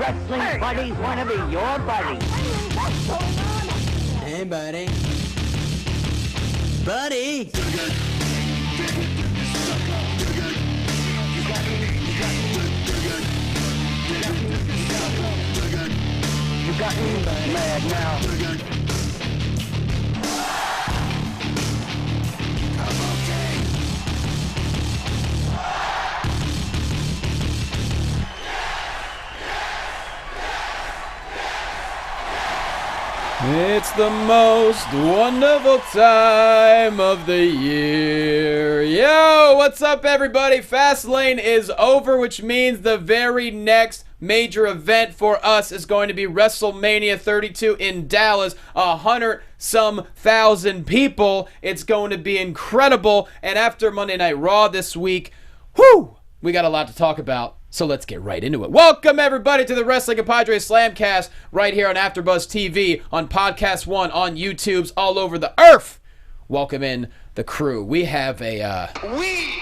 wrestling buddies want to be your buddy. Hey, buddy. Buddy! You got me mad now. It's the most wonderful time of the year. Yo, what's up, everybody? Fastlane is over, which means the very next major event for us is going to be Wrestlemania 32 in Dallas. 100-some thousand people. It's going to be incredible. And after Monday Night Raw this week, whew, we got a lot to talk about. So let's get right into it. Welcome, everybody, to the Wrestling Compadres Slamcast right here on AfterBuzz TV, on Podcast One, on YouTube's all over the earth. Welcome in the crew. We have a... We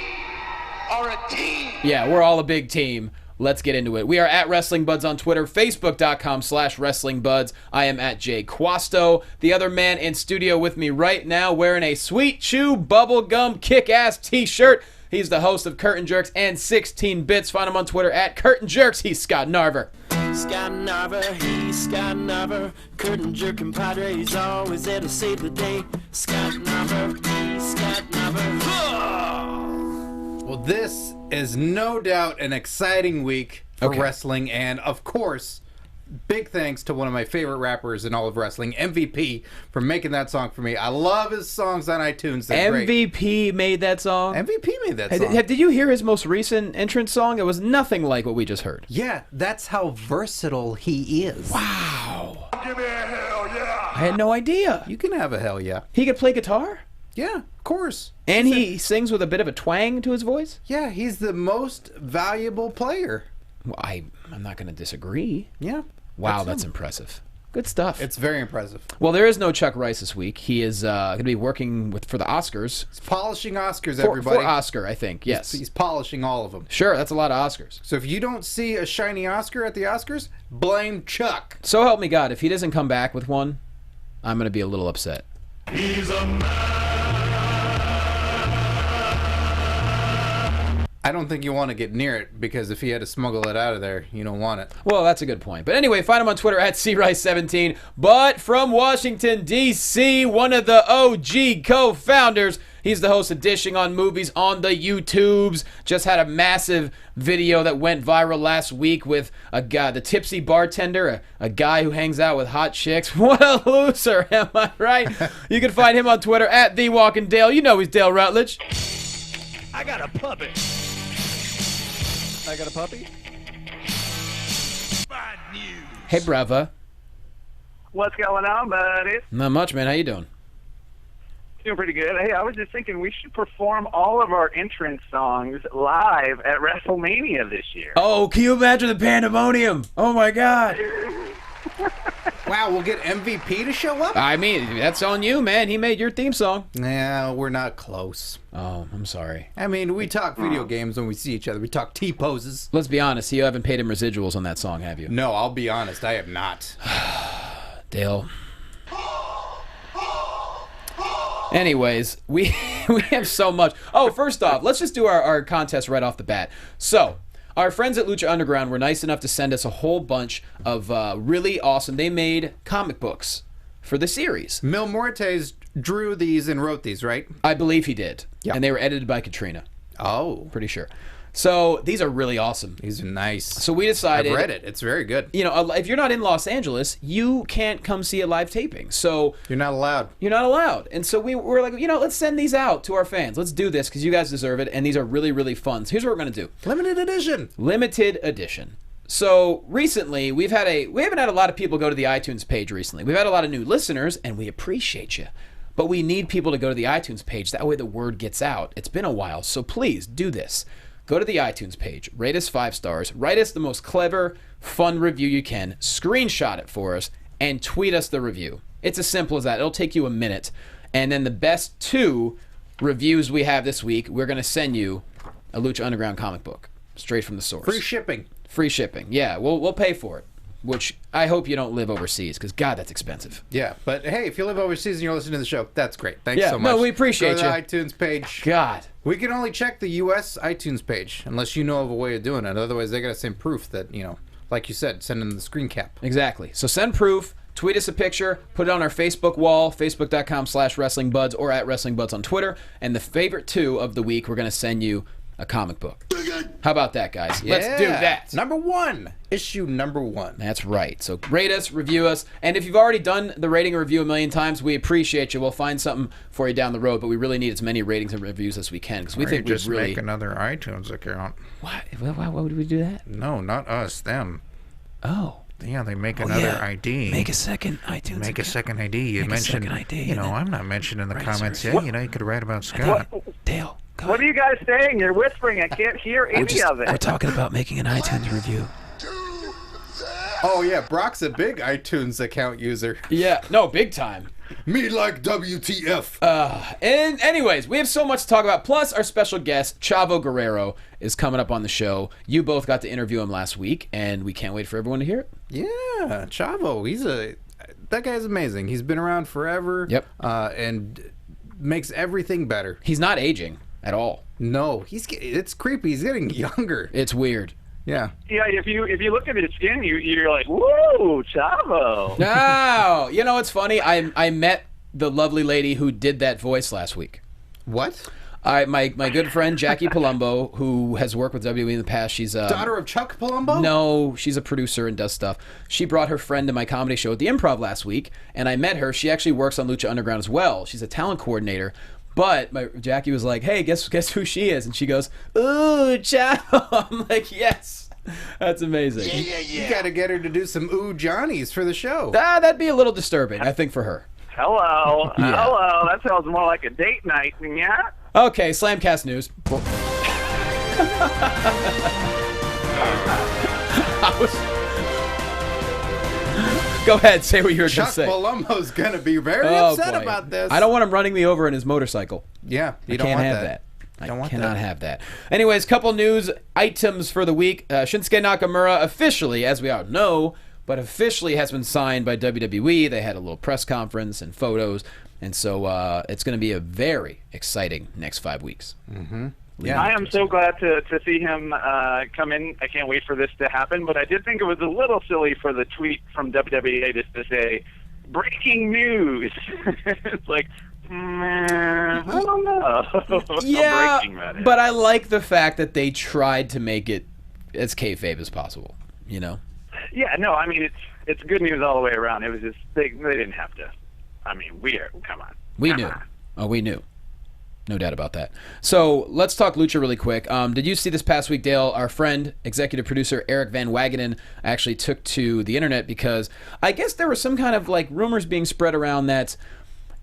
are a team. Yeah, we're all a big team. Let's get into it. We are at WrestlingBuds on Twitter, Facebook.com/WrestlingBuds. I am at Jay Quasto. The other man in studio with me right now wearing a Sweet Chew Bubblegum Kick-Ass t-shirt. He's the host of Curtain Jerks and 16 Bits. Find him on Twitter at Curtain Jerks. He's Scott Narver. Scott Narver, he's Scott Narver. Curtain Jerk compadre, he's always there to save the day. Scott Narver, he's Scott Narver. Well, this is no doubt an exciting week for Okay. wrestling, and of course, big thanks to one of my favorite rappers in all of wrestling, MVP, for making that song for me. I love his songs on iTunes. They're great. MVP made that song. MVP made that Hey, song. did you hear his most recent entrance song? It was nothing like what we just heard. Yeah, that's how versatile he is. Wow. Give me a hell yeah. I had no idea. You can have a hell yeah. He could play guitar? Yeah, of course. And he sings with a bit of a twang to his voice? Yeah, he's the most valuable player. Well, I'm not going to disagree. Yeah. Wow, that's him. impressive. Good stuff. It's very impressive. Well, there is no Chuck Rice this week. He is going to be working for the Oscars. He's polishing Oscars, For everybody. Oscar, I think, yes. He's polishing all of them. Sure, that's a lot of Oscars. So if you don't see a shiny Oscar at the Oscars, blame Chuck. So help me God, if he doesn't come back with one, I'm going to be a little upset. He's a man. I don't think you want to get near it, because if he had to smuggle it out of there, you don't want it. Well, that's a good point. But anyway, find him on Twitter at crice17. But from Washington, D.C., one of the OG co-founders. He's the host of Dishing on Movies on the YouTubes. Just had a massive video that went viral last week with a guy, the tipsy bartender, a guy who hangs out with hot chicks. What a loser, am I right? You can find him on Twitter at TheWalkingDale. You know he's Dale Rutledge. I got a puppet. I got a puppy. Bad news. Hey, brava. What's going on, buddy? Not much, man. How you doing? Doing pretty good. Hey, I was just thinking we should perform all of our entrance songs live at WrestleMania this year. Oh, can you imagine the pandemonium? Oh, my God. Wow, we'll get MVP to show up? I mean, that's on you, man. He made your theme song. Nah, we're not close. Oh, I'm sorry. I mean, we talk video games when we see each other. We talk T-poses. Let's be honest. You haven't paid him residuals on that song, have you? No, I'll be honest, I have not. Dale. Anyways, we have so much. Oh, first off, let's just do our contest right off the bat. So, our friends at Lucha Underground were nice enough to send us a whole bunch of really awesome, they made comic books for the series. Mil Muertes drew these and wrote these, right? I believe he did. Yeah. And they were edited by Katrina. Oh. Pretty sure. So, these are really awesome. These are nice. So we decided... I've read it. It's very good. You know, if you're not in Los Angeles, you can't come see a live taping. So... You're not allowed. You're not allowed. And so we were like, you know, let's send these out to our fans. Let's do this because you guys deserve it. And these are really, really fun. So here's what we're going to do. Limited edition. Limited edition. So recently, we haven't had a lot of people go to the iTunes page recently. We've had a lot of new listeners, and we appreciate you. But we need people to go to the iTunes page. That way the word gets out. It's been a while. So please do this. Go to the iTunes page, rate us 5 stars, write us the most clever, fun review you can, screenshot it for us, and tweet us the review. It's as simple as that. It'll take you a minute. And then the best 2 reviews we have this week, we're going to send you a Lucha Underground comic book, straight from the source. Free shipping. Free shipping. Yeah, we'll pay for it. which I hope you don't live overseas, because, God, that's expensive. Yeah, but hey, if you live overseas and you're listening to the show, that's great. Thanks Yeah, so much. no, we appreciate Go to the iTunes page. God. We can only check the U.S. iTunes page, unless you know of a way of doing it. Otherwise, they got to send proof that, like you said, send in the screen cap. Exactly. So send proof, tweet us a picture, put it on our Facebook wall, facebook.com/WrestlingBuds, or at WrestlingBuds on Twitter. And the favorite 2 of the week, we're going to send you a comic book. How about that, guys? Yeah. Let's do that. Number 1. Issue number 1. That's right. So rate us, review us, and if you've already done the rating and review a million times, we appreciate you. We'll find something for you down the road, but we really need as many ratings and reviews as we can, because we think we really... make another iTunes account. What? Why would we do that? No, not us, them. Oh. Yeah, they make another ID. Make a second iTunes Make a second ID. You Make a mentioned, second ID, and then I'm not mentioning in the comments service. yet. You could write about Scott. Dale, go What are ahead. you guys saying? You're whispering. I can't hear any of We're it. talking about making an iTunes review. Oh, yeah, Brock's a big iTunes account user. Yeah, no, big time. Me like WTF. And anyways, we have so much to talk about. Plus, our special guest, Chavo Guerrero, is coming up on the show. You both got to interview him last week, and we can't wait for everyone to hear it. Yeah, Chavo. That guy's amazing. He's been around forever. Yep. And makes everything better. He's not aging at all. No, it's creepy. He's getting younger. It's weird. Yeah. Yeah, if you look at his skin, you're like, whoa, Chavo. No, it's funny. I met the lovely lady who did that voice last week. What? My good friend Jackie Palumbo, who has worked with WWE in the past. She's a Daughter of Chuck Palumbo? No, she's a producer and does stuff. She brought her friend to my comedy show at the Improv last week, and I met her. She actually works on Lucha Underground as well. She's a talent coordinator. But Jackie was like, "Hey, guess who she is?" And she goes, "Ooh, Chavo." I'm like, "Yes, that's amazing." You got to get her to do some ooh Johnnies for the show. That'd be a little disturbing, I think, for her. Hello. Yeah. Hello. That sounds more like a date night, yeah? Okay, Slamcast news. Go ahead, say what you were going to Chuck say. Palumbo's going to be very upset boy. about this. I don't want him running me over in his motorcycle. Yeah, you I don't can't want have that. I cannot have that. Anyways, couple news items for the week. Shinsuke Nakamura officially, as we all know, but officially has been signed by WWE. They had a little press conference and photos, and so it's going to be a very exciting next 5 weeks. Mm-hmm. Yeah, I am so glad to see him come in. I can't wait for this to happen, but I did think it was a little silly for the tweet from WWE just to say, breaking news. It's like, I don't know. Yeah, breaking that is. but I like the fact that they tried to make it as kayfabe as possible, Yeah, no, I mean, it's good news all the way around. It was just, they didn't have to. I mean, come on. We knew. Oh, we knew. No doubt about that. So let's talk Lucha really quick. Did you see this past week, Dale? Our friend, executive producer Eric Van Wagenen, actually took to the internet because I guess there was some kind of rumors being spread around that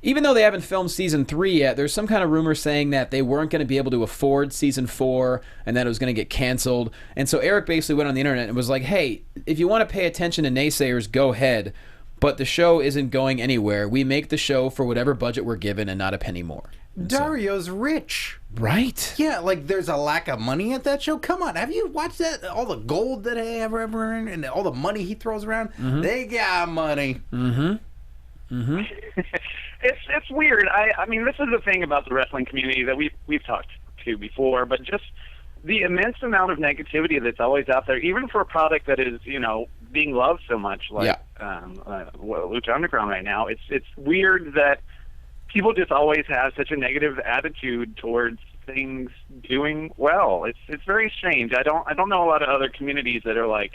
even though they haven't filmed season 3 yet, there's some kind of rumor saying that they weren't going to be able to afford season 4 and that it was going to get canceled. And so Eric basically went on the internet and was like, hey, if you want to pay attention to naysayers, go ahead. But the show isn't going anywhere. We make the show for whatever budget we're given and not a penny more. And Dario's rich. Right? Yeah, there's a lack of money at that show. Come on, have you watched that? All the gold that they ever earned and all the money he throws around? Mm-hmm. They got money. Mm-hmm. Mm-hmm. It's weird. I mean, this is the thing about the wrestling community that we've talked to before, but just the immense amount of negativity that's always out there, even for a product that is, being loved so much, like Lucha Underground right now. It's weird that people just always have such a negative attitude towards things doing well. It's very strange. I don't know a lot of other communities that are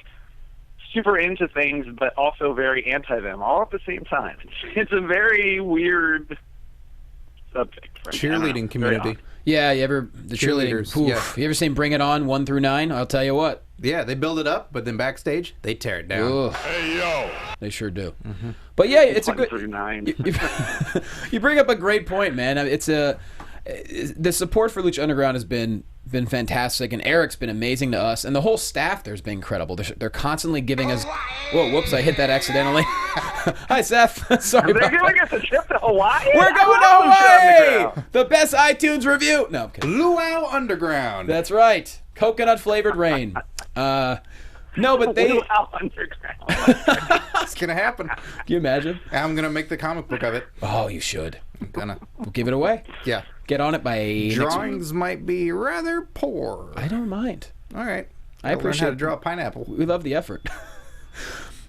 super into things but also very anti them all at the same time. It's a very weird subject. Cheerleading community. Yeah, the cheerleaders. Yeah. You ever seen Bring It On 1 through 9? I'll tell you what. Yeah, they build it up, but then backstage they tear it down. Ugh. Hey, yo. They sure do. Mm-hmm. But yeah, it's a 1 good. through 9. You bring up a great point, man. The support for Lucha Underground has been fantastic, and Eric's been amazing to us, and the whole staff there's been incredible. They're constantly giving us. Whoa, whoops! I hit that accidentally. Hi, Seth. Sorry. They're giving us a trip to Hawaii. We're going to Hawaii. The best iTunes review. No, I'm kidding. Luau Underground. That's right. Coconut flavored rain. No, but they... Lucha Underground. It's gonna happen. Can you imagine? I'm gonna make the comic book of it. Oh, you should. I'm gonna. We'll give it away. Yeah. Get on it by next week. Drawings might be rather poor. I don't mind. All right. I appreciate how to draw a pineapple. We love the effort.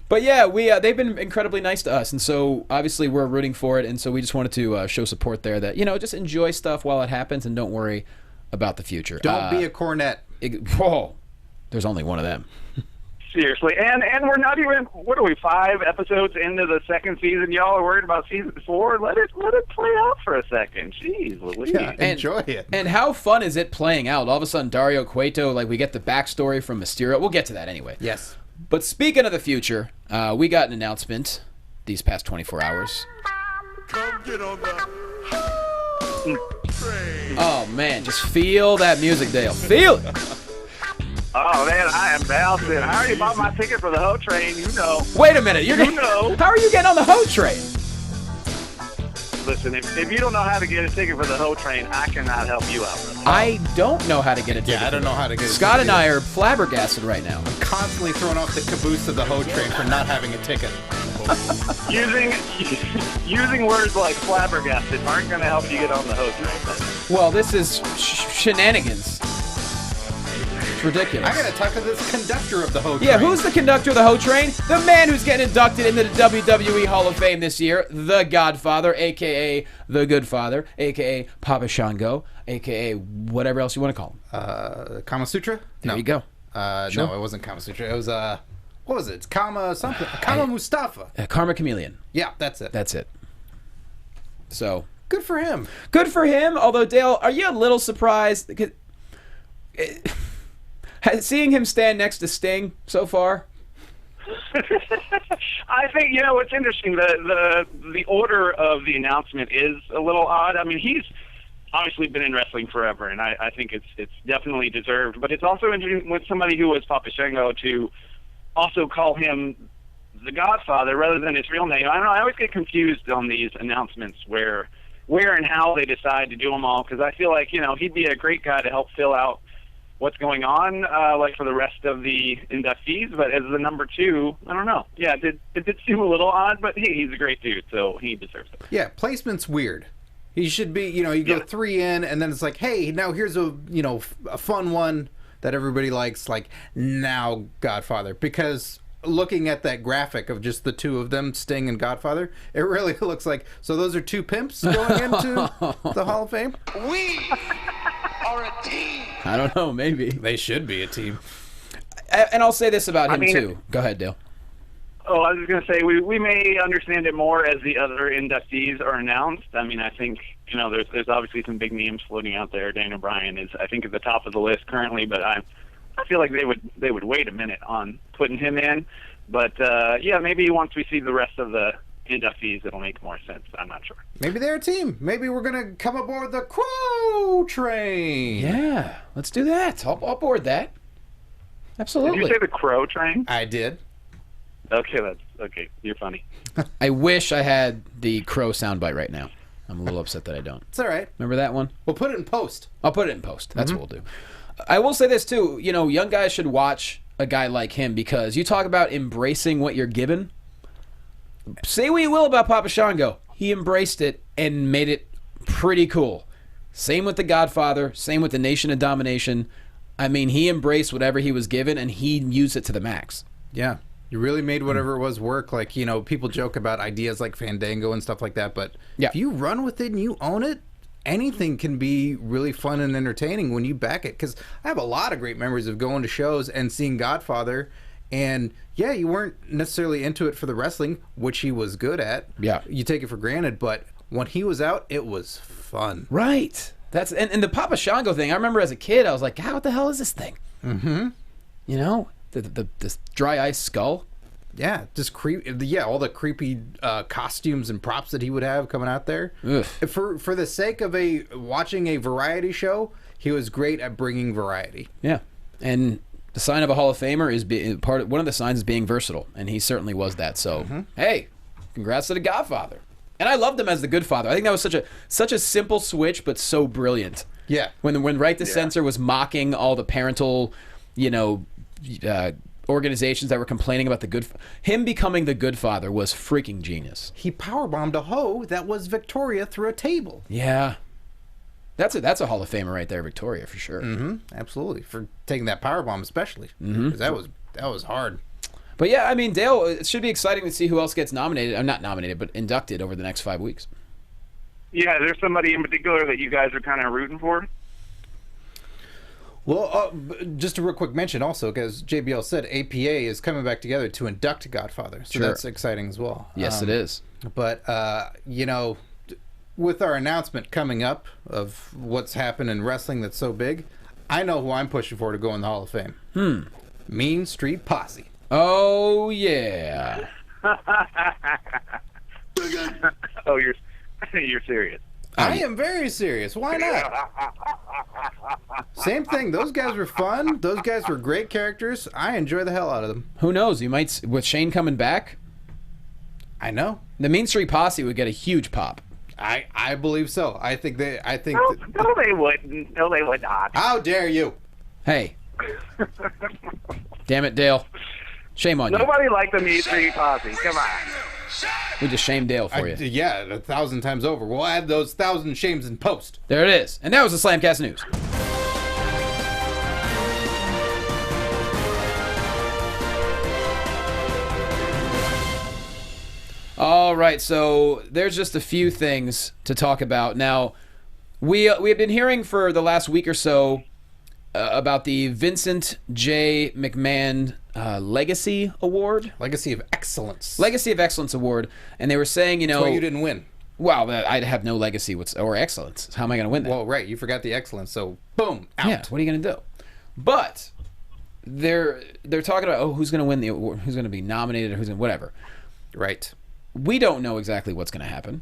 But yeah, they've been incredibly nice to us, and so obviously we're rooting for it, and so we just wanted to show support there that, just enjoy stuff while it happens and don't worry about the future. Don't be a cornet. Whoa. There's only one of them. Seriously, and we're not even, what are we, 5 episodes into the second season? Y'all are worried about season 4? Let it play out for a second. Jeez Louise. Yeah, enjoy it. And how fun is it playing out? All of a sudden, Dario Cueto, we get the backstory from Mysterio. We'll get to that anyway. Yes. But speaking of the future, we got an announcement these past 24 hours. Come get on the train. Oh, man, just feel that music, Dale. Feel it. Oh, man, I am bouncing. I already bought my ticket for the Ho Train, Wait a minute. How are you getting on the Ho Train? Listen, if you don't know how to get a ticket for the Ho Train, I cannot help you out. I don't know how to get a ticket. Yeah, I don't know how to get a Scott ticket and I are flabbergasted right now. Constantly throwing off the caboose of the Ho Train for not having a ticket. Using words like flabbergasted aren't going to help you get on the Ho Train. Well, this is shenanigans. It's ridiculous. I gotta talk to this conductor of the Ho Train. Yeah, who's the conductor of the Ho Train? The man who's getting inducted into the WWE Hall of Fame this year, the Godfather, a.k.a. the Good Father, a.k.a. Papa Shango, a.k.a. whatever else you want to call him. Kama Sutra? There you go. Sure. No, it wasn't Kama Sutra. It was, what was it? It's Kama something. Kama Mustafa. Karma Chameleon. Yeah, that's it. That's it. So. Good for him. Good for him, although, Dale, are you a little surprised? Seeing him stand next to Sting so far? I think, what's interesting, the order of the announcement is a little odd. I mean, he's obviously been in wrestling forever, and I think it's definitely deserved. But it's also interesting with somebody who was Papa Shango to also call him the Godfather rather than his real name. I don't know. I always get confused on these announcements where and how they decide to do them all, because I feel like, he'd be a great guy to help fill out what's going on, for the rest of the inductees, but as the number 2, I don't know. Yeah, it did seem a little odd, but hey, he's a great dude, so he deserves it. Yeah, placement's weird. He should be, you go 3 in, and then it's like, hey, now here's a fun one that everybody likes, like, now Godfather. Because looking at that graphic of just the 2 of them, Sting and Godfather, it really looks like, so those are 2 pimps going into the Hall of Fame? We are a team. I don't know, maybe. They should be a team. And I'll say this about him, too. Go ahead, Dale. Oh, I was just going to say, we may understand it more as the other inductees are announced. I mean, I think, there's obviously some big names floating out there. Daniel Bryan is, I think, at the top of the list currently, but I feel like they would wait a minute on putting him in. But, maybe once we see the rest of the inductees, it'll make more sense. I'm not sure. Maybe they're a team. Maybe we're going to come aboard the Crow Train. Yeah, let's do that. I'll board that. Absolutely. Did you say the Crow Train? I did. Okay, you're funny. I wish I had the Crow soundbite right now. I'm a little upset that I don't. It's all right. Remember that one? We'll put it in post. I'll put it in post. That's what we'll do. I will say this, too. Young guys should watch a guy like him, because you talk about embracing what you're given. Say what you will about Papa Shango. He embraced it and made it pretty cool. Same with the Godfather. Same with the Nation of Domination. I mean, he embraced whatever he was given, and he used it to the max. Yeah. You really made whatever it was work. Like, people joke about ideas like Fandango and stuff like that, but if you run with it and you own it, anything can be really fun and entertaining when you back it. Because I have a lot of great memories of going to shows and seeing Godfather, and you weren't necessarily into it for the wrestling, which he was good at. Yeah. You take it for granted, but when he was out, it was fun. Right. That's and the Papa Shango thing, I remember as a kid, I was like, God, what the hell is this thing? Mm-hmm. The dry ice skull. Yeah, just all the creepy costumes and props that he would have coming out there. Ugh. For the sake of watching a variety show, he was great at bringing variety. Yeah, and the sign of a Hall of Famer is one of the signs is being versatile, and he certainly was that. So, hey, congrats to the Godfather. And I loved him as the Good Father. I think that was such a simple switch, but so brilliant. Yeah. When Right to Censor was mocking all the parental, organizations that were complaining about him becoming the good father was freaking genius. He powerbombed a hoe that was Victoria through a table. Yeah. That's a Hall of Famer right there, Victoria, for sure. Mm-hmm. Absolutely. For taking that powerbomb especially. Because that was hard. But yeah, I mean, Dale, it should be exciting to see who else gets nominated. Not nominated, but inducted over the next 5 weeks. Yeah, there's somebody in particular that you guys are kind of rooting for? Well, just a real quick mention also, because JBL said APA is coming back together to induct Godfather. So that's exciting as well. Yes, it is. But, you know, with our announcement coming up of what's happened in wrestling that's so big, I know who I'm pushing for to go in the Hall of Fame. Mean Street Posse. Oh, yeah. Oh, you're serious. I am very serious. Why not? Same thing. Those guys were fun. Those guys were great characters. I enjoy the hell out of them. Who knows? You might, with Shane coming back, I know. the Mean Street Posse would get a huge pop. I believe so. I think No, they wouldn't. No, they would not. How dare you? Hey. Damn it, Dale. Shame on you. Nobody liked the Mean Street Posse. Come on. We just shamed Dale for you. Yeah, 1,000 times over. We'll add those 1,000 shames in post. There it is. And that was the Slamcast News. All right, so there's just a few things to talk about. Now, we have been hearing for the last week or so about the Vincent J. McMahon Legacy Award. Legacy of Excellence. Legacy of Excellence Award. And they were saying, you know... That's why you didn't win. Well, I'd have no legacy or excellence. How am I going to win that? Well, right. You forgot the excellence, so boom, out. Yeah, what are you going to do? But they're talking about, who's going to win the award, who's going to be nominated, who's going to... Whatever. Right. We don't know exactly what's going to happen.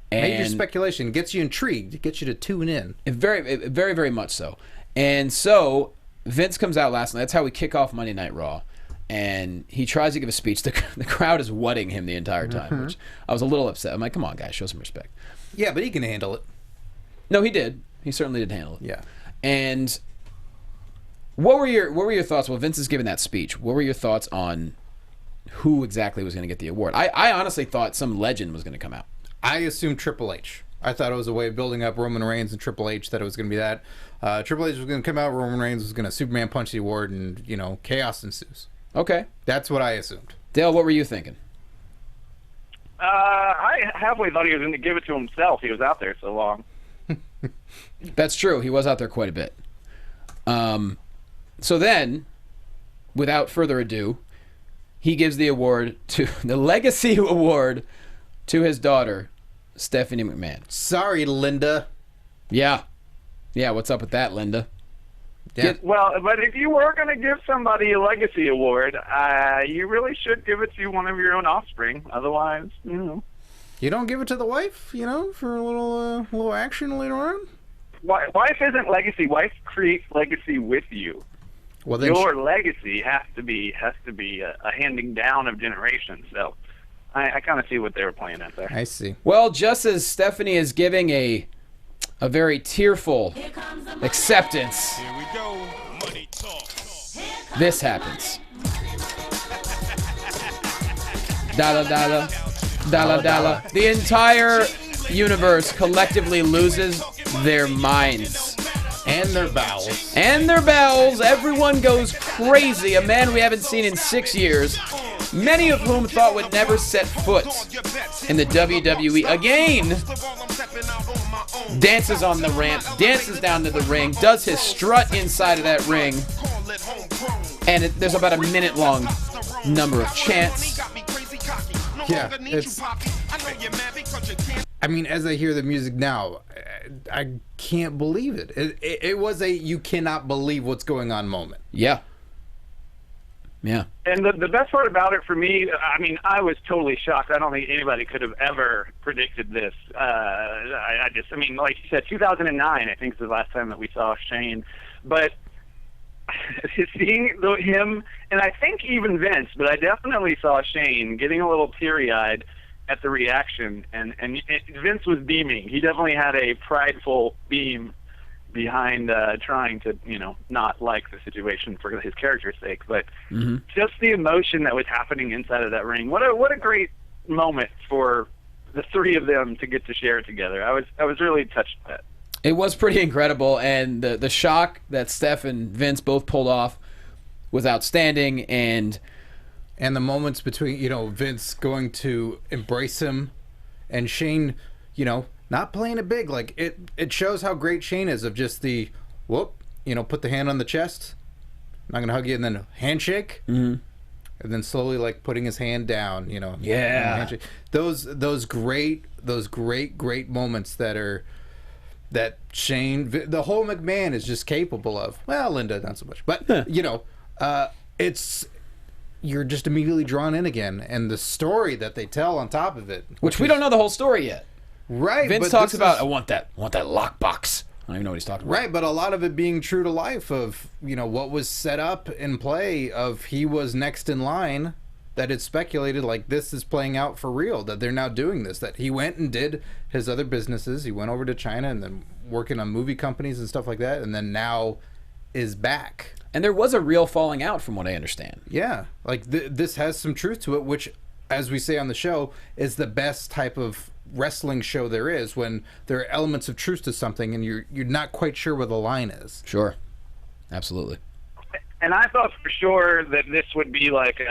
And Major speculation gets you intrigued. It gets you to tune in. Very, very much so. And so Vince comes out last night. That's how we kick off Monday Night Raw. And he tries to give a speech. The crowd is wutting him the entire time, which I was a little upset. I'm like, come on, guys, show some respect. Yeah, but he can handle it. No, he did. He certainly did handle it. Yeah. And what were your thoughts? Well, Vince is giving that speech. What were your thoughts on who exactly was going to get the award? I honestly thought some legend was going to come out. I assumed Triple H. I thought it was a way of building up Roman Reigns and Triple H, that it was going to be that. Triple H was going to come out, Roman Reigns was going to Superman punch the award, and, you know, chaos ensues. Okay. That's what I assumed. Dale, what were you thinking? I halfway thought he was going to give it to himself. He was out there so long. That's true. He was out there quite a bit. So then, without further ado, he gives the Legacy Award to his daughter, Stephanie McMahon. Sorry, Linda. Yeah. Yeah, what's up with that, Linda? Yeah. Well, but if you were going to give somebody a legacy award, you really should give it to one of your own offspring. Otherwise, you know. You don't give it to the wife, you know, for a little action later on? Wife isn't legacy. Wife creates legacy with you. Well, then your legacy has to be a handing down of generations. So I kind of see what they were playing at there. I see. Well, just as Stephanie is giving a very tearful acceptance, Here we go. Money talk. this happens. Dollar, dollar, dollar, dollar. The entire universe collectively loses their minds. And their bowels. And their bells. Everyone goes crazy. A man we haven't seen in 6 years, many of whom thought would never set foot in the WWE again, dances on the ramp, dances down to the ring, does his strut inside of that ring, and there's about a minute-long number of chants. Yeah, I mean, as I hear the music now, I can't believe it. It was a you cannot believe what's going on moment. Yeah. Yeah. And the best part about it for me, I mean, I was totally shocked. I don't think anybody could have ever predicted this. I mean, like you said, 2009, I think is the last time that we saw Shane. But seeing him, and I think even Vince, but I definitely saw Shane getting a little teary-eyed at the reaction, and Vince was beaming. He definitely had a prideful beam behind trying to, not like the situation for his character's sake, but just the emotion that was happening inside of that ring. What a great moment for the three of them to get to share together. I was really touched by it. It was pretty incredible, and the shock that Steph and Vince both pulled off was outstanding, and the moments between, Vince going to embrace him and Shane, not playing it big. Like, it shows how great Shane is, of just the, put the hand on the chest, I'm not going to hug you, and then handshake, and then slowly, like, putting his hand down, Yeah. Handshake. Those great moments that Shane, the whole McMahon is just capable of. Well, Linda, not so much. But, you're just immediately drawn in again. And the story that they tell on top of it. Which we don't know the whole story yet. Right. Vince talks about, I want that lockbox. I don't even know what he's talking about. Right, but a lot of it being true to life of, what was set up in play of he was next in line, that it's speculated like this is playing out for real, that they're now doing this, that he went and did his other businesses. He went over to China and then working on movie companies and stuff like that, and then now is back. And there was a real falling out from what I understand. Yeah, like this has some truth to it, which, as we say on the show, is the best type of wrestling show there is, when there are elements of truth to something and you're not quite sure where the line is. Sure. Absolutely. And I thought for sure that this would be like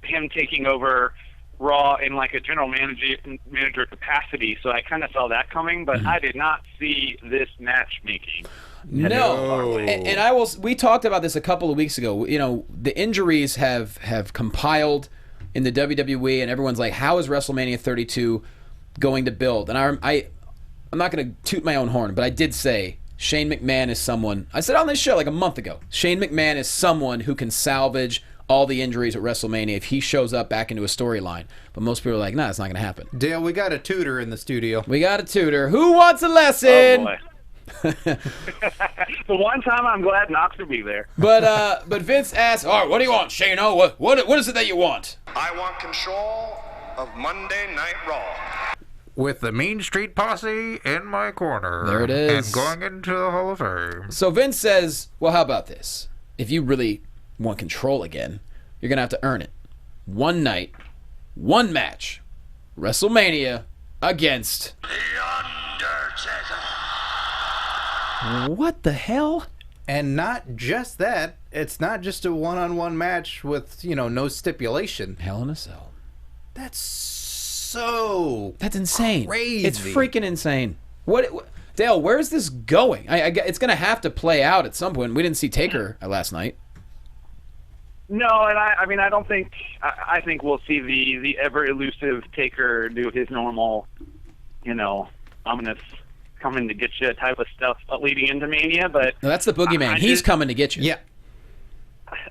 him taking over Raw in like a general manager capacity, so I kind of saw that coming, but I did not see this matchmaking. No, and we talked about this a couple of weeks ago. The injuries have compiled in the WWE, and everyone's like, how is WrestleMania 32 going to build? And I'm not going to toot my own horn, but I did say Shane McMahon is someone, I said on this show like a month ago, Shane McMahon is someone who can salvage all the injuries at WrestleMania if he shows up back into a storyline. But most people are like, nah, it's not going to happen. Dale, we got a tutor in the studio. We got a tutor. Who wants a lesson? Oh, boy. The one time I'm glad not to be there. But Vince asked, all right, what do you want, Shane? What is it that you want? I want control of Monday Night Raw. With the Mean Street Posse in my corner. There it is. And going into the Hall of Fame. So Vince says, well, how about this? If you really want control again, you're going to have to earn it. One night, one match, WrestleMania against The Undertaker. What the hell? And not just that, it's not just a one-on-one match with, no stipulation. Hell in a Cell. That's insane. Crazy. It's freaking insane. What Dale, where's this going? It's going to have to play out at some point. We didn't see Taker last night. No, and I don't think. I think we'll see the ever elusive Taker do his normal, ominous coming to get you type of stuff leading into Mania. But no, that's the boogeyman. He's coming to get you. Yeah.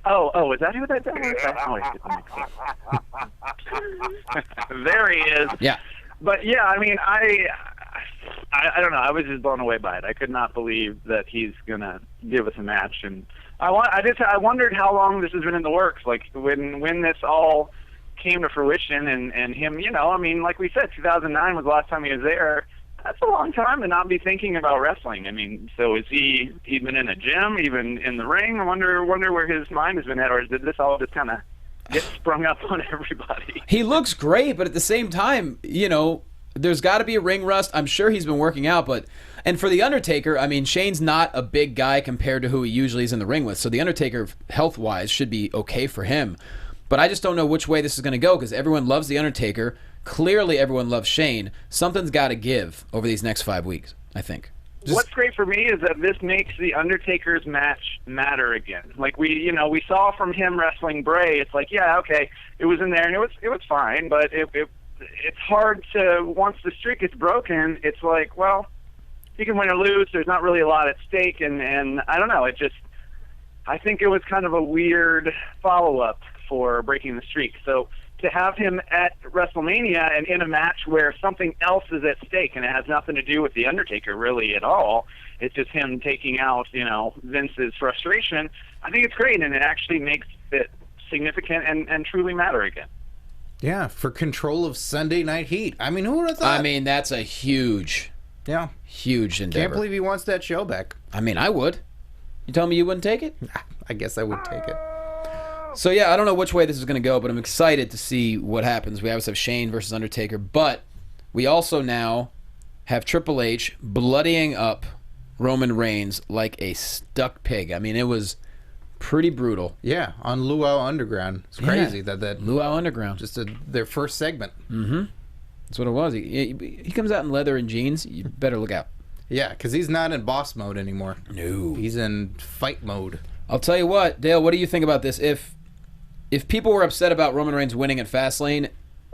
Oh, is that who that was? There he is. Yeah. But yeah, I don't know. I was just blown away by it. I could not believe that he's gonna give us a match, and I wondered how long this has been in the works. Like when this all came to fruition, and him, like we said, 2009 was the last time he was there. That's a long time to not be thinking about wrestling. So is he even in a gym, even in the ring? I wonder where his mind has been at, or did this all just kind of get sprung up on everybody? He looks great, but at the same time, there's got to be a ring rust. I'm sure he's been working out, and for The Undertaker, Shane's not a big guy compared to who he usually is in the ring with, so The Undertaker, health-wise, should be okay for him. But I just don't know which way this is going to go, because everyone loves The Undertaker. Clearly, everyone loves Shane. Something's got to give over these next 5 weeks, I think. What's great for me is that this makes the Undertaker's match matter again. Like we saw from him wrestling Bray. It's like, yeah, okay, it was in there and it was fine, but it's hard to, once the streak is broken, it's like, well, he can win or lose. There's not really a lot at stake, and I don't know. I think it was kind of a weird follow-up for breaking the streak. So to have him at WrestleMania and in a match where something else is at stake, and it has nothing to do with The Undertaker really at all, it's just him taking out, Vince's frustration, I think it's great, and it actually makes it significant and truly matter again. Yeah, for control of Sunday Night Heat. Who would have thought? That's a huge Yeah. Huge endeavor. Can't believe he wants that show back. I mean, I would. You tell me you wouldn't take it? I guess I would take it. So, yeah, I don't know which way this is going to go, but I'm excited to see what happens. We obviously have Shane versus Undertaker, but we also now have Triple H bloodying up Roman Reigns like a stuck pig. I mean, it was pretty brutal. Yeah, on Lucha Underground. It's crazy that Lucha Underground. Just their first segment. Mm-hmm. That's what it was. He comes out in leather and jeans. You better look out. Yeah, because he's not in boss mode anymore. No. He's in fight mode. I'll tell you what, Dale, what do you think about this? If people were upset about Roman Reigns winning at Fastlane,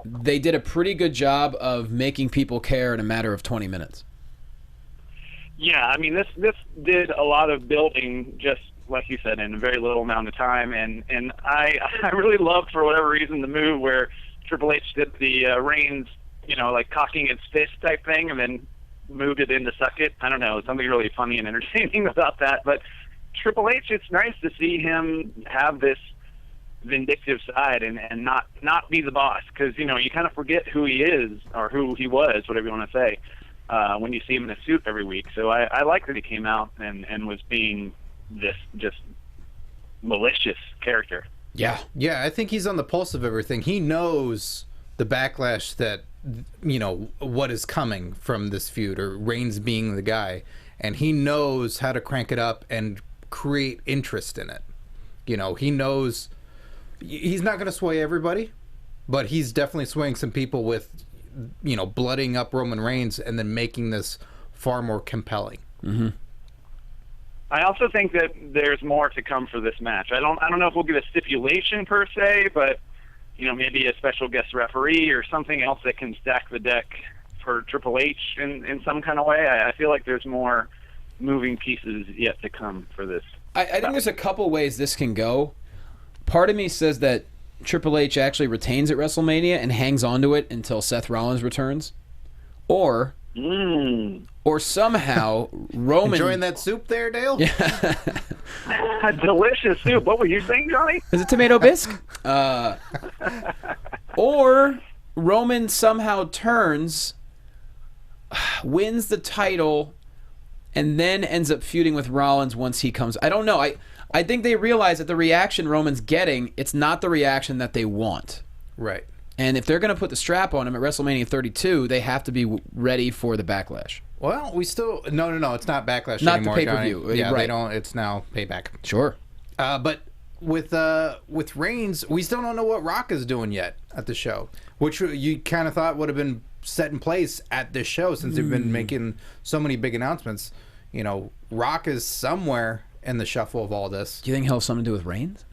they did a pretty good job of making people care in a matter of 20 minutes. Yeah, I mean, this did a lot of building, just like you said, in a very little amount of time, and I really loved, for whatever reason, the move where Triple H did the Reigns, like cocking its fist type thing, and then moved it into suck it. I don't know, something really funny and entertaining about that. But Triple H, it's nice to see him have this vindictive side and not be the boss, because you kind of forget who he is or who he was, whatever you want to say, when you see him in a suit every week. So I like that he came out and was being this just malicious character. Yeah, I think he's on the pulse of everything. He knows the backlash that what is coming from this feud, or Reigns being the guy, and he knows how to crank it up and create interest in it. He knows he's not going to sway everybody, but he's definitely swaying some people with blooding up Roman Reigns and then making this far more compelling. Mm-hmm. I also think that there's more to come for this match. I don't know if we'll get a stipulation per se, but maybe a special guest referee or something else that can stack the deck for Triple H in some kind of way. I feel like there's more moving pieces yet to come for this. I think there's a couple ways this can go. Part of me says that Triple H actually retains at WrestleMania and hangs on to it until Seth Rollins returns. Or somehow Roman... Enjoying that soup there, Dale? Yeah. Delicious soup. What were you saying, Johnny? Is it tomato bisque? Or Roman somehow turns, wins the title, and then ends up feuding with Rollins once he comes. I don't know. I think they realize that the reaction Roman's getting, it's not the reaction that they want. Right. And if they're going to put the strap on him at WrestleMania 32, they have to be ready for the backlash. Well, we still... No, it's not backlash not anymore, the pay-per-view. Johnny. Yeah, right. they don't... It's now payback. Sure. But with Reigns, we still don't know what Rock is doing yet at the show, which you kind of thought would have been set in place at this show since they've been making so many big announcements. Rock is somewhere in the shuffle of all this. Do you think he'll have something to do with Reigns?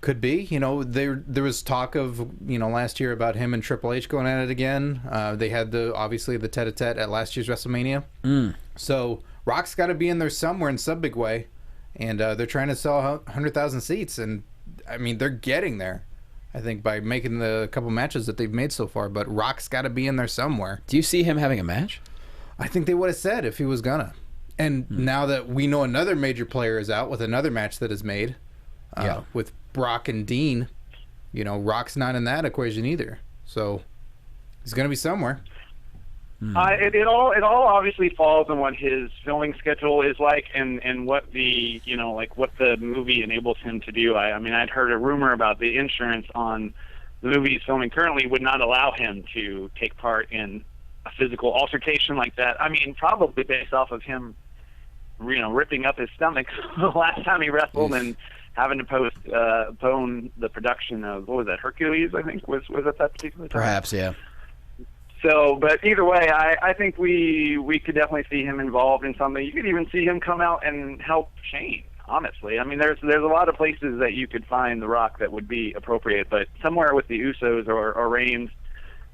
Could be. There was talk of, last year about him and Triple H going at it again. They had obviously the tete-a-tete at last year's WrestleMania. So Rock's got to be in there somewhere in some big way. And they're trying to sell 100,000 seats. And, I mean, they're getting there, I think, by making the couple matches that they've made so far. But Rock's got to be in there somewhere. Do you see him having a match? I think they would have said if he was gonna. And now that we know another major player is out with another match that is made, with Brock and Dean, Rock's not in that equation either. So he's going to be somewhere. It all obviously falls on what his filming schedule is like, and what the what the movie enables him to do. I mean, I'd heard a rumor about the insurance on the movie he's filming currently would not allow him to take part in a physical altercation like that. I mean, probably based off of him, ripping up his stomach the last time he wrestled and having to postpone the production of, what was that, Hercules, I think, was at that particular time? Perhaps, yeah. So, but either way, I think we could definitely see him involved in something. You could even see him come out and help Shane, honestly. I mean, there's a lot of places that you could find The Rock that would be appropriate, but somewhere with the Usos or Reigns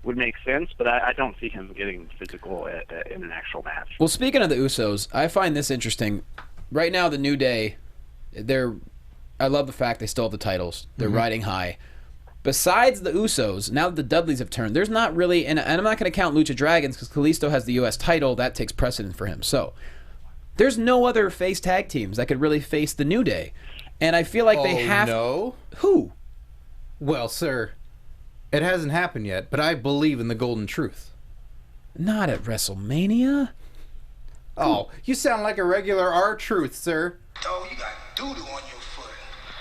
would make sense, but I don't see him getting physical in an actual match. Well, speaking of the Usos, I find this interesting. Right now, the New Day, I love the fact they still have the titles. They're riding high. Besides the Usos, now that the Dudleys have turned, there's not really, and I'm not going to count Lucha Dragons because Kalisto has the U.S. title. That takes precedence for him. So there's no other face tag teams that could really face the New Day. And I feel like they have... no? Who? Well, sir, it hasn't happened yet, but I believe in the Golden Truth. Not at WrestleMania. Oh, you sound like a regular R-Truth, sir. Oh, you got doo-doo on your foot.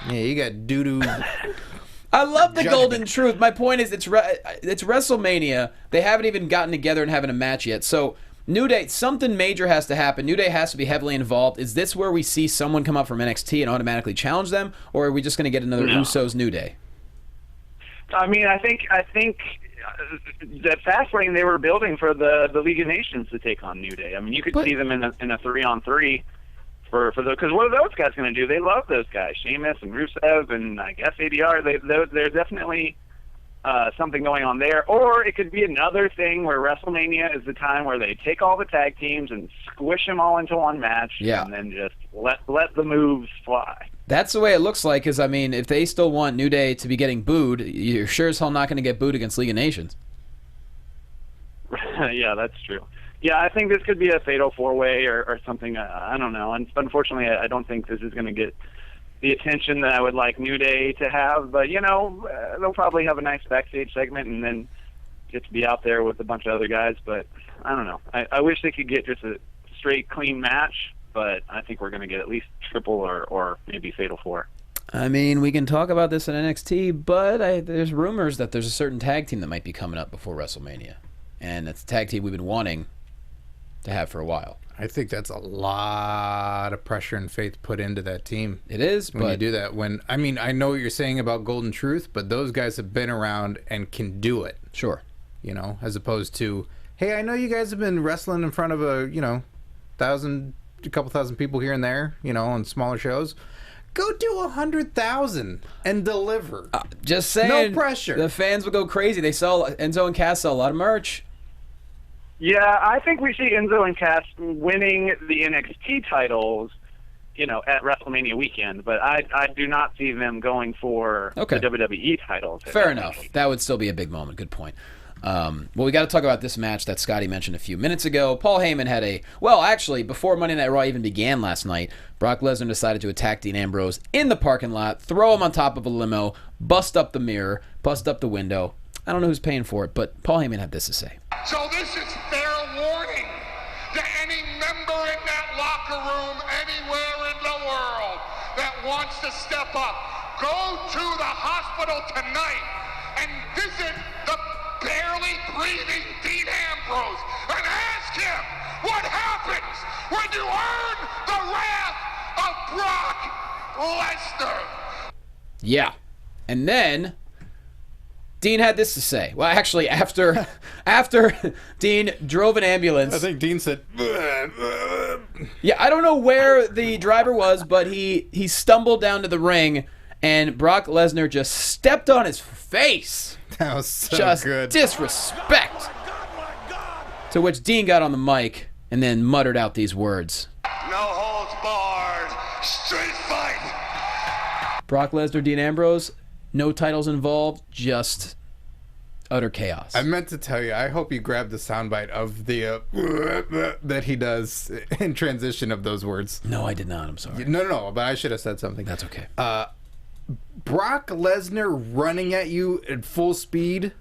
Yeah, you got doo-doo. I love the golden truth. My point is, it's WrestleMania. They haven't even gotten together and having a match yet. So, New Day, something major has to happen. New Day has to be heavily involved. Is this where we see someone come up from NXT and automatically challenge them, or are we just going to get another Usos New Day? I mean, I think that Fastlane they were building for the League of Nations to take on New Day. I mean, you could see them in a 3-on-3 for those, because what are those guys going to do? They love those guys, Sheamus and Rusev, and I guess ADR. There's definitely something going on there. Or it could be another thing where WrestleMania is the time where they take all the tag teams and squish them all into one match, and then just let the moves fly. That's the way it looks like, because, I mean, if they still want New Day to be getting booed, you're sure as hell not going to get booed against League of Nations. Yeah, that's true. Yeah, I think this could be a fatal four-way or something. I don't know. And unfortunately, I don't think this is going to get the attention that I would like New Day to have. But, they'll probably have a nice backstage segment and then get to be out there with a bunch of other guys. But I don't know. I wish they could get just a straight, clean match. But I think we're going to get at least triple or maybe fatal four. I mean, we can talk about this in NXT, but there's rumors that there's a certain tag team that might be coming up before WrestleMania. And it's a tag team we've been wanting to have for a while. I think that's a lot of pressure and faith put into that team. It is, when you do that. I know what you're saying about Golden Truth, but those guys have been around and can do it. Sure. As opposed to, hey, I know you guys have been wrestling in front of a couple thousand people here and there, on smaller shows. Go do 100,000 and deliver. Just saying. No pressure. The fans will go crazy. Enzo and Cass sell a lot of merch. Yeah, I think we see Enzo and Cass winning the NXT titles, at WrestleMania weekend, but I do not see them going for the WWE titles. Fair enough. That would still be a big moment. Good point. Well, we got to talk about this match that Scotty mentioned a few minutes ago. Paul Heyman had actually, before Monday Night Raw even began last night, Brock Lesnar decided to attack Dean Ambrose in the parking lot, throw him on top of a limo, bust up the mirror, bust up the window. I don't know who's paying for it, but Paul Heyman had this to say. So this is fair warning to any member in that locker room anywhere in the world that wants to step up. Go to the hospital tonight and visit the barely breathing Dean Ambrose and ask him what happens when you earn the wrath of Brock Lesnar. Yeah. And then Dean had this to say. Well, actually, after Dean drove an ambulance. I think Dean said, yeah, I don't know where the driver was, but he stumbled down to the ring, and Brock Lesnar just stepped on his face. That was so just good. Disrespect. To which Dean got on the mic and then muttered out these words. No holds barred. Street fight. Brock Lesnar, Dean Ambrose, no titles involved, just utter chaos. I meant to tell you, I hope you grabbed the soundbite of the that he does in transition of those words. No, I did not. I'm sorry. No, but I should have said something. That's okay. Brock Lesnar running at you at full speed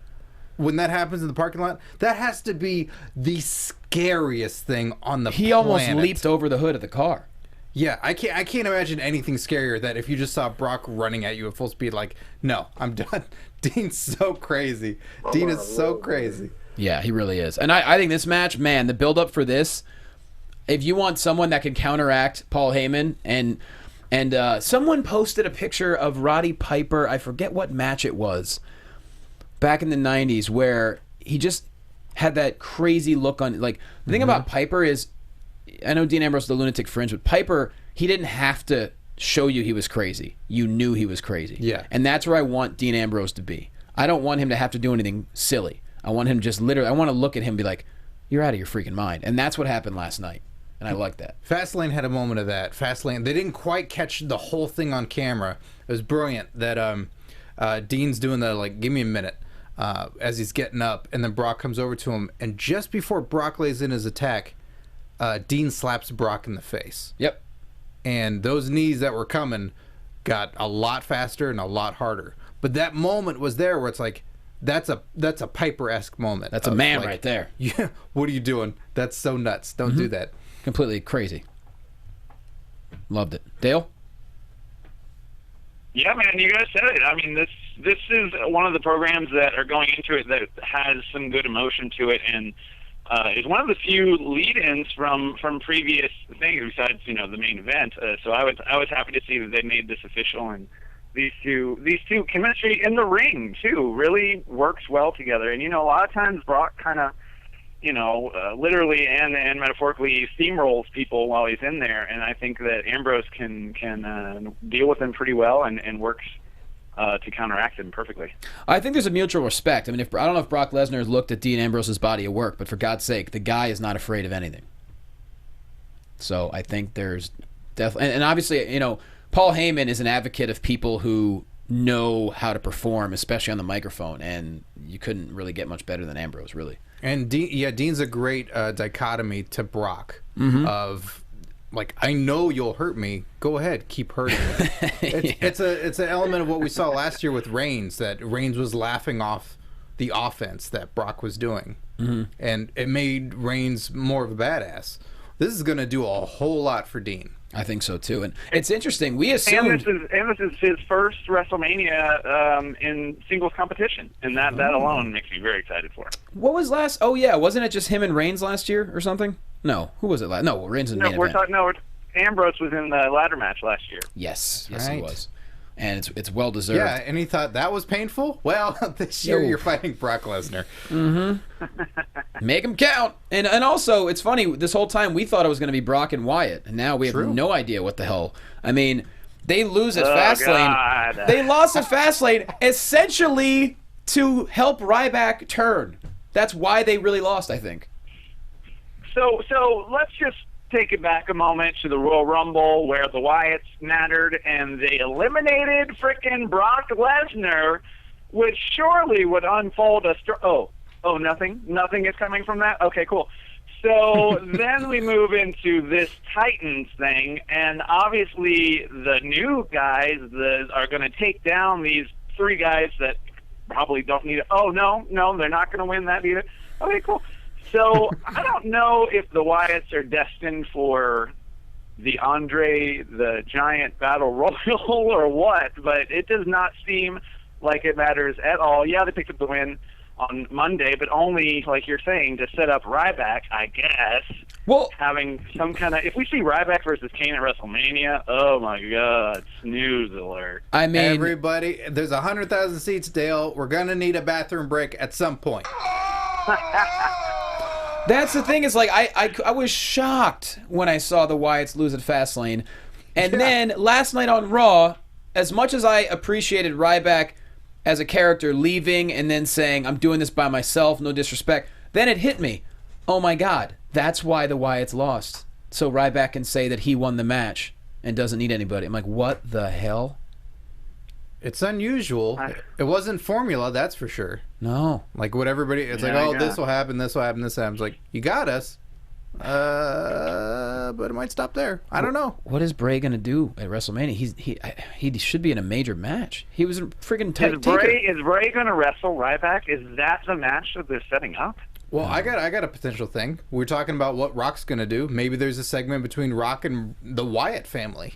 when that happens in the parking lot, that has to be the scariest thing on the planet. He almost leaped over the hood of the car. Yeah, I can't imagine anything scarier than if you just saw Brock running at you at full speed. Like, no, I'm done. Dean's so crazy. Dean is so crazy. Yeah, he really is. And I think this match, man, the build-up for this, if you want someone that can counteract Paul Heyman, and someone posted a picture of Roddy Piper, I forget what match it was, back in the 90s, where he just had that crazy look on. Like, the thing about Piper is, I know Dean Ambrose is the lunatic fringe, but Piper, he didn't have to show you he was crazy. You knew he was crazy. Yeah. And that's where I want Dean Ambrose to be. I don't want him to have to do anything silly. I want him just literally, I want to look at him and be like, you're out of your freaking mind. And that's what happened last night. And I like that. Fastlane had a moment of that. Fastlane, they didn't quite catch the whole thing on camera. It was brilliant that Dean's doing the, like, give me a minute as he's getting up. And then Brock comes over to him. And just before Brock lays in his attack, Dean slaps Brock in the face. Yep. And those knees that were coming got a lot faster and a lot harder. But that moment was there where it's like, that's a Piper-esque moment. That's a man, like, right there. Yeah, what are you doing? That's so nuts. Don't do that. Completely crazy. Loved it. Dale? Yeah, man, you guys said it. I mean, this is one of the programs that are going into it that has some good emotion to it, and is one of the few lead-ins from previous things besides the main event. So I was happy to see that they made this official, and these two chemistry in the ring too really works well together. And a lot of times Brock kind of literally and metaphorically steamrolls people while he's in there, and I think that Ambrose can deal with him pretty well and works to counteract him perfectly. I think there's a mutual respect. I mean, I don't know if Brock Lesnar has looked at Dean Ambrose's body of work, but for God's sake, the guy is not afraid of anything. So I think there's definitely, and obviously, Paul Heyman is an advocate of people who know how to perform, especially on the microphone, and you couldn't really get much better than Ambrose, really. And Dean's a great dichotomy to Brock of, like, I know you'll hurt me. Go ahead, keep hurting me. It's an element of what we saw last year with Reigns, that Reigns was laughing off the offense that Brock was doing, and it made Reigns more of a badass. This is going to do a whole lot for Dean. I think so too, and it's interesting. We assumed, and this is his first WrestleMania in singles competition, and that alone makes me very excited for him. What was last? Oh yeah, wasn't it just him and Reigns last year or something? No, who was it last? No, Reigns in the main event. Ambrose was in the ladder match last year. Yes, he was, and it's well deserved. Yeah, and he thought that was painful. Well, this year you're fighting Brock Lesnar. Make him count. And also, it's funny, this whole time we thought it was going to be Brock and Wyatt, and now we have no idea what the hell. I mean, they lose at Fastlane. They lost at Fastlane essentially to help Ryback turn. That's why they really lost, I think. So let's just take it back a moment to the Royal Rumble where the Wyatts mattered and they eliminated frickin' Brock Lesnar, which surely would unfold a nothing is coming from that? Okay, cool. So then we move into this Titans thing, and obviously the new guys are going to take down these three guys that probably don't need it. Oh, no, they're not going to win that either. Okay, cool. So I don't know if the Wyatts are destined for the Andre the Giant Battle Royal or what, but it does not seem like it matters at all. Yeah, they picked up the win on Monday, but only, like you're saying, to set up Ryback, I guess. Well, having some kind of... If we see Ryback versus Kane at WrestleMania, oh my God, snooze alert. I mean... Everybody, there's 100,000 seats, Dale. We're going to need a bathroom break at some point. That's the thing, is like, I was shocked when I saw the Wyatts lose at Fastlane. And then, last night on Raw, as much as I appreciated Ryback as a character leaving and then saying, I'm doing this by myself, no disrespect, then it hit me. Oh my God, that's why the Wyatts lost. So Ryback can say that he won the match and doesn't need anybody. I'm like, what the hell? It's unusual. It wasn't formula, that's for sure. No. Like what everybody, it's this will happen, this will happen, this happens. Like, you got us. But it might stop there. I don't know. What is Bray gonna do at WrestleMania? He should be in a major match. He was a freaking Is Bray gonna wrestle Ryback? Is that the match that they're setting up? Well, I got a potential thing. We're talking about what Rock's gonna do. Maybe there's a segment between Rock and the Wyatt family.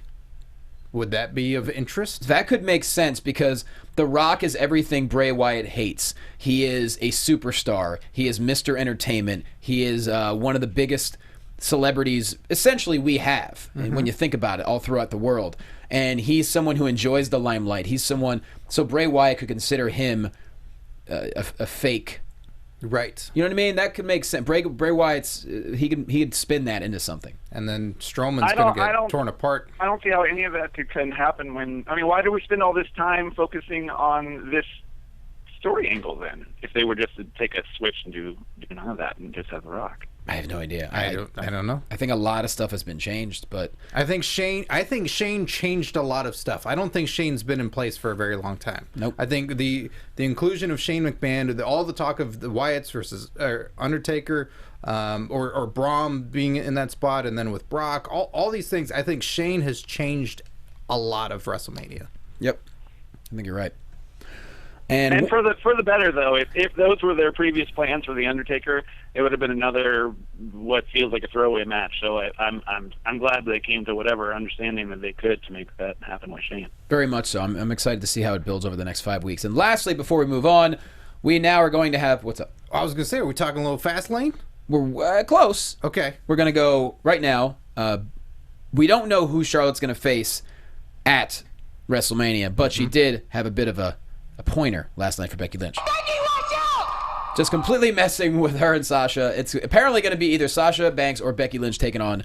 Would that be of interest? That could make sense because The Rock is everything Bray Wyatt hates. He is a superstar. He is Mr. Entertainment. He is one of the biggest celebrities, essentially, we have, when you think about it, all throughout the world. And he's someone who enjoys the limelight. He's someone... So Bray Wyatt could consider him a fake... Right. You know what I mean? That could make sense. Bray Wyatt's he could spin that into something. And then Strowman's going to get torn apart. I don't see how any of that can happen when... I mean, why do we spend all this time focusing on this story angle then? If they were just to take a switch and do none of that and just have The Rock. I have no idea. I don't know. I think a lot of stuff has been changed, but I think Shane changed a lot of stuff. I don't think Shane's been in place for a very long time. Nope. I think the inclusion of Shane McMahon, all the talk of the Wyatts versus Undertaker, or Braun being in that spot, and then with Brock, all these things. I think Shane has changed a lot of WrestleMania. Yep. I think you're right. And for the better, though, if those were their previous plans for the Undertaker, it would have been another what feels like a throwaway match. So I'm glad they came to whatever understanding that they could to make that happen with Shane. Very much so. I'm excited to see how it builds over the next 5 weeks. And lastly, before we move on, we now are going to have what's up? I was gonna say, are we talking a little fast lane? We're close. Okay. We're gonna go right now. We don't know who Charlotte's gonna face at WrestleMania, but she did have a bit of a pointer last night for Becky Lynch. Becky, watch out! Just completely messing with her and Sasha. It's apparently going to be either Sasha Banks or Becky Lynch taking on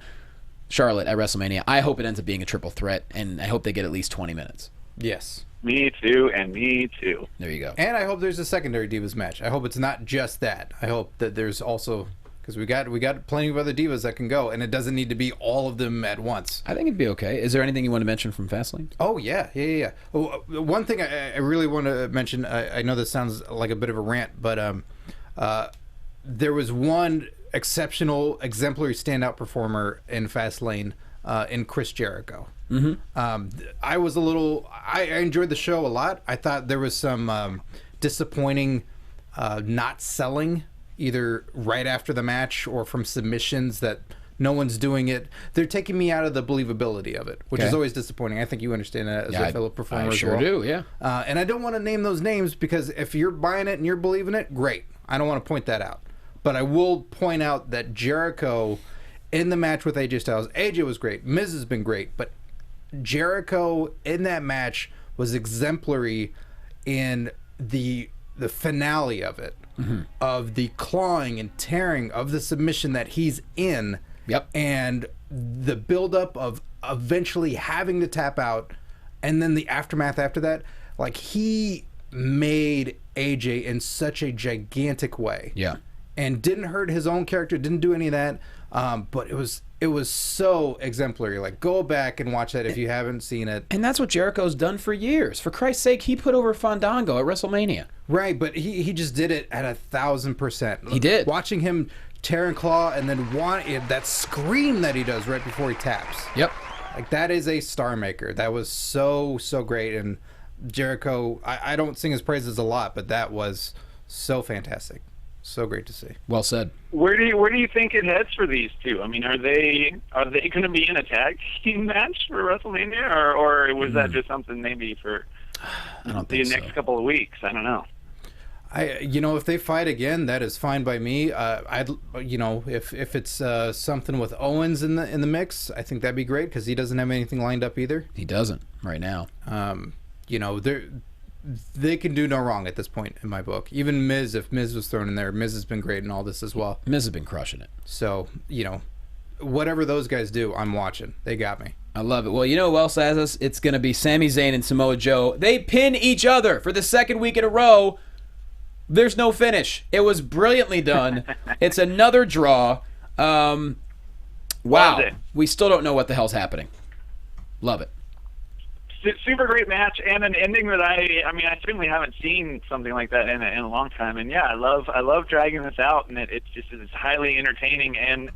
Charlotte at WrestleMania. I hope it ends up being a triple threat, and I hope they get at least 20 minutes. Yes. Me too, and me too. There you go. And I hope there's a secondary Divas match. I hope it's not just that. I hope that there's also... Because we got plenty of other divas that can go, and it doesn't need to be all of them at once. I think it'd be okay. Is there anything you want to mention from Fastlane? Oh, yeah. Oh, one thing I really want to mention, I know this sounds like a bit of a rant, but there was one exceptional, exemplary standout performer in Fastlane in Chris Jericho. Mm-hmm. I enjoyed the show a lot. I thought there was some disappointing not selling either right after the match or from submissions that no one's doing it. They're taking me out of the believability of it, which is always disappointing. I think you understand that as a fellow performer as well. I sure do, yeah. And I don't want to name those names because if you're buying it and you're believing it, great. I don't want to point that out. But I will point out that Jericho in the match with AJ Styles, AJ was great. Miz has been great. But Jericho in that match was exemplary in the finale of it. Mm-hmm. Of the clawing and tearing of the submission that he's in. Yep. And the buildup of eventually having to tap out, and then the aftermath after that. Like, he made AJ in such a gigantic way. Yeah. And didn't hurt his own character, didn't do any of that. But it was so exemplary. Like, go back and watch that if you haven't seen it. And that's what Jericho's done for years. For Christ's sake, he put over Fandango at WrestleMania. Right, but he just did it at 1,000%. He did. Watching him tear and claw and then that scream that he does right before he taps. Yep. Like, that is a star maker. That was so great. And Jericho, I don't sing his praises a lot, but that was so fantastic. So great to see. Well said. Where do you think it heads for these two? I mean, are they going to be in a tag team match for WrestleMania, or was that just something maybe for the next couple of weeks? I don't know. If they fight again, that is fine by me. If it's something with Owens in the mix, I think that'd be great because he doesn't have anything lined up either. He doesn't right now. They can do no wrong at this point in my book. Even Miz, if Miz was thrown in there, Miz has been great in all this as well. Miz has been crushing it. So, whatever those guys do, I'm watching. They got me. I love it. Well, you know who else has us? It's going to be Sami Zayn and Samoa Joe. They pin each other for the second week in a row. There's no finish. It was brilliantly done. It's another draw. Wow. We still don't know what the hell's happening. Love it. Super great match and an ending that I certainly haven't seen something like that in a long time. And yeah, I love dragging this out, and it's highly entertaining. And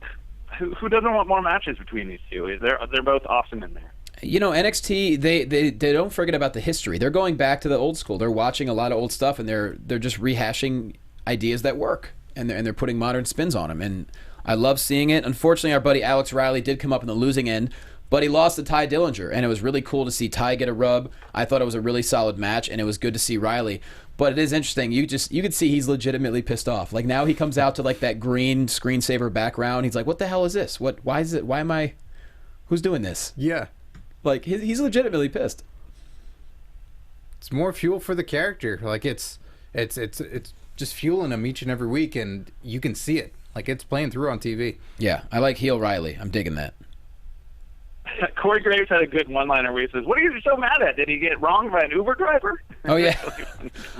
who doesn't want more matches between these two? They're both awesome in there. NXT, they don't forget about the history. They're going back to the old school. They're watching a lot of old stuff, and they're just rehashing ideas that work, and they're putting modern spins on them. And I love seeing it. Unfortunately, our buddy Alex Riley did come up in the losing end, but he lost to Ty Dillinger, and it was really cool to see Ty get a rub. I thought it was a really solid match, and it was good to see Riley. But it is interesting. You could see he's legitimately pissed off. Like, now he comes out to like that green screensaver background. He's like, "What the hell is this? Why is it? Why am I? Who's doing this?" Yeah. Like, he's legitimately pissed. It's more fuel for the character. Like, it's just fueling him each and every week, and you can see it. Like, it's playing through on TV. Yeah, I like heel Riley. I'm digging that. Corey Graves had a good one-liner where he says, "What are you so mad at? Did he get wronged by an Uber driver?" Oh, yeah.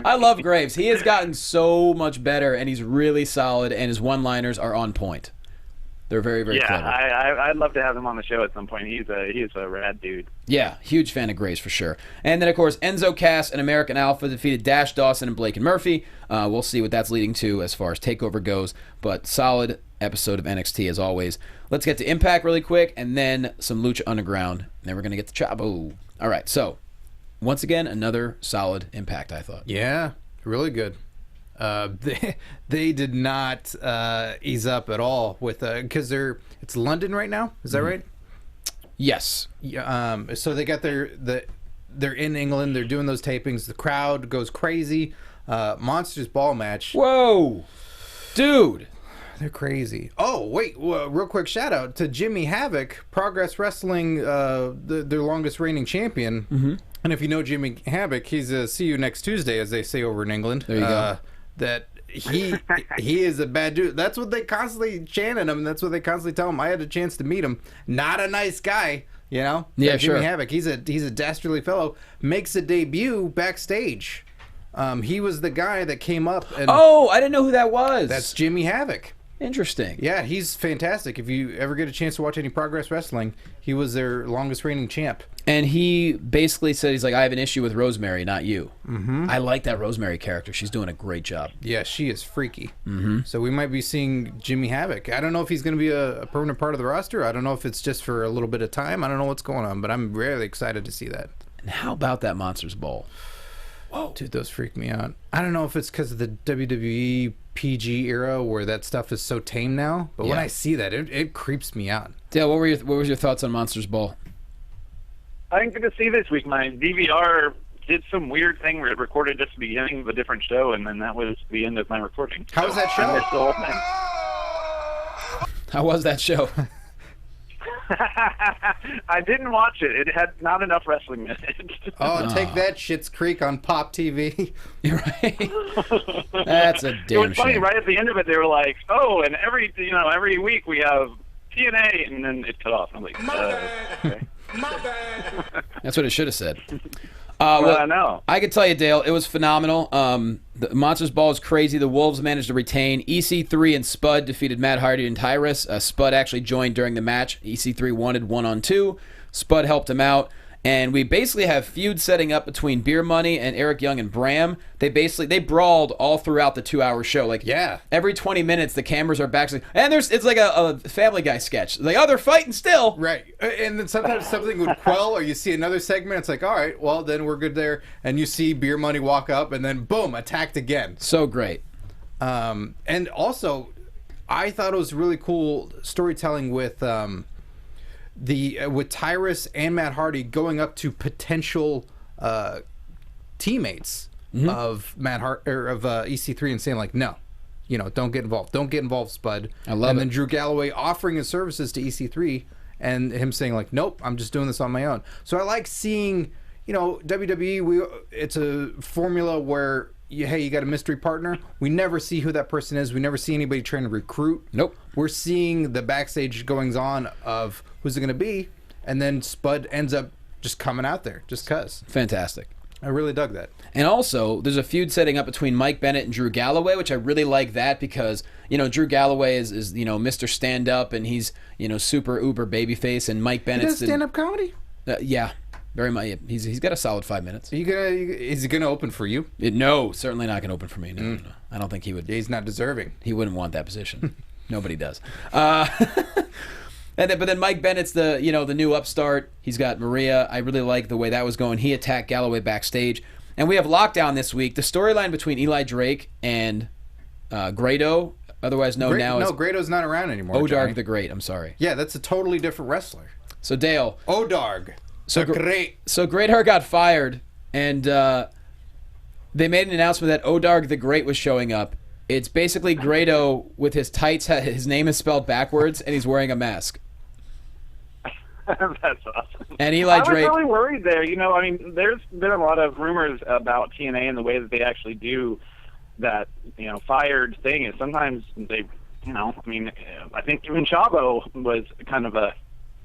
I love Graves. He has gotten so much better, and he's really solid, and his one-liners are on point. They're very, very clever. Yeah, I'd love to have him on the show at some point. He's a rad dude. Yeah, huge fan of Graves for sure. And then, of course, Enzo Cass and American Alpha defeated Dash Dawson and Blake and Murphy. We'll see what that's leading to as far as TakeOver goes, but solid episode of NXT as always. Let's get to Impact really quick, and then some Lucha Underground, and then we're going to get to Chavo. All right, so once again, another solid Impact, I thought. Yeah, really good. They did not ease up at all with because it's London right now. Is that right? Yes. Yeah. So they got they're in England. They're doing those tapings. The crowd goes crazy. Monsters Ball match. Whoa, dude. They're crazy. Oh, wait. Real quick shout out to Jimmy Havoc, Progress Wrestling, their longest reigning champion. Mm-hmm. And if you know Jimmy Havoc, he's a see you next Tuesday, as they say over in England. There you go. That he is a bad dude. That's what they constantly chant at him. That's what they constantly tell him. I had a chance to meet him. Not a nice guy, you know? Yeah, Jimmy sure. Havoc. He's a dastardly fellow. Makes a debut backstage. He was the guy that came up. And Oh, I didn't know who that was. that's Jimmy Havoc. Interesting. Yeah, he's fantastic. If you ever get a chance to watch any Progress Wrestling, he was their longest reigning champ. And he basically said, he's like, I have an issue with Rosemary, not you. Mm-hmm. I like that Rosemary character. She's doing a great job. Yeah, she is freaky. Mm-hmm. So we might be seeing Jimmy Havoc. I don't know if he's going to be a permanent part of the roster. I don't know if it's just for a little bit of time. I don't know what's going on, but I'm really excited to see that. And how about that Monsters Ball? Whoa. Dude, those freak me out. I don't know if it's because of the WWE PG era where that stuff is so tame now, but when I see that, it creeps me out. Dale, what was your thoughts on Monsters Ball? I didn't get to see this week. My DVR did some weird thing where it recorded just the beginning of a different show, and then that was the end of my recording. How was that show? I missed the whole thing. How was that show? I didn't watch it. It had not enough wrestling minutes. Take that, Schitt's Creek on Pop TV. You're right. That's a damn It was funny. shame. Right at the end of it, they were like, "Oh, and every week we have TNA," and then it cut off. I'm like, okay. My bad. That's what it should have said. Well, I know. I could tell you, Dale, it was phenomenal. The Monsters Ball is crazy. The Wolves managed to retain. EC3 and Spud defeated Matt Hardy and Tyrus. Spud actually joined during the match. EC3 wanted 1-on-2. Spud helped him out. And we basically have feud setting up between Beer Money and Eric Young and Bram. They brawled all throughout the 2-hour show. Like, every 20 minutes the cameras are back, and it's like a Family Guy sketch. Like, oh, they're fighting still. Right. And then sometimes something would quell, or you see another segment, it's like, all right, well, then we're good there. And you see Beer Money walk up, and then boom, attacked again. So great. And also, I thought it was really cool storytelling with with Tyrus and Matt Hardy going up to potential teammates of EC3 and saying like, no, don't get involved. Don't get involved, Spud. I love it. And then Drew Galloway offering his services to EC3 and him saying like, nope, I'm just doing this on my own. So I like seeing, WWE, it's a formula where you got a mystery partner. We never see who that person is. We never see anybody trying to recruit. Nope. We're seeing the backstage goings on of who's it going to be, and then Spud ends up just coming out there just because. Fantastic. I really dug that. And also, there's a feud setting up between Mike Bennett and Drew Galloway, which I really like that because, Drew Galloway is Mr. Stand-Up, and he's, super uber babyface, and Mike Bennett's... He does stand-up comedy? Yeah. Very much. He's got a solid 5 minutes. Is he gonna open for you? No, certainly not gonna open for me. No. I don't think he would. Yeah, he's not deserving. He wouldn't want that position. Nobody does. But then Mike Bennett's the new upstart. He's got Maria. I really like the way that was going. He attacked Galloway backstage, and we have Lockdown this week. The storyline between Eli Drake and Grado, otherwise known now as Grado's not around anymore. Odarg Johnny. the Great. I'm sorry. Yeah, that's a totally different wrestler. So Dale. Odarg. So great. So Greatheart got fired, and they made an announcement that Odarg the Great was showing up. It's basically Grado with his tights. His name is spelled backwards, and he's wearing a mask. That's awesome. And Eli Drake. I was really worried there. There's been a lot of rumors about TNA and the way that they actually do that. Fired thing is sometimes they. I think even Chavo was kind of a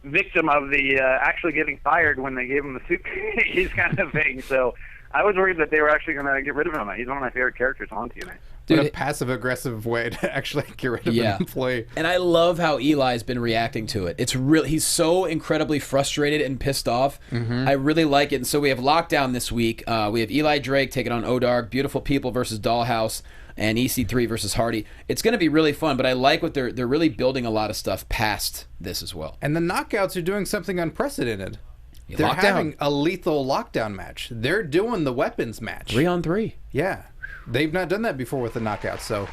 victim of the actually getting fired when they gave him the suitcase kind of thing. So I was worried that they were actually going to get rid of him. He's one of my favorite characters on TNA. Dude, what a passive-aggressive way to actually get rid of an employee. And I love how Eli's been reacting to it. He's so incredibly frustrated and pissed off. I really like it. And so we have Lockdown this week. We have Eli Drake taking on Odarg, Beautiful People versus Dollhouse, and EC3 versus Hardy. It's going to be really fun, but I like what they're really building a lot of stuff past this as well. And the Knockouts are doing something unprecedented. They're having a lethal lockdown match. They're doing the weapons match. 3-on-3. Yeah. They've not done that before with the knockouts, so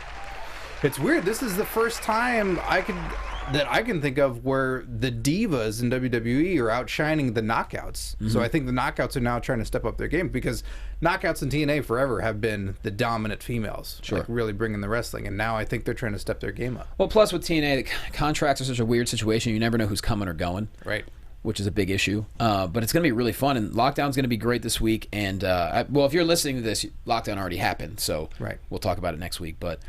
it's weird. This is the first time I can think of where the divas in WWE are outshining the knockouts. Mm-hmm. So I think the knockouts are now trying to step up their game, because knockouts in TNA forever have been the dominant females, like really bringing the wrestling, and now I think they're trying to step their game up. Well, plus with TNA, the contracts are such a weird situation. You never know who's coming or going. Right. Which is a big issue. But it's going to be really fun, and Lockdown's going to be great this week. And, well, if you're listening to this, Lockdown already happened, so we'll talk about it next week. But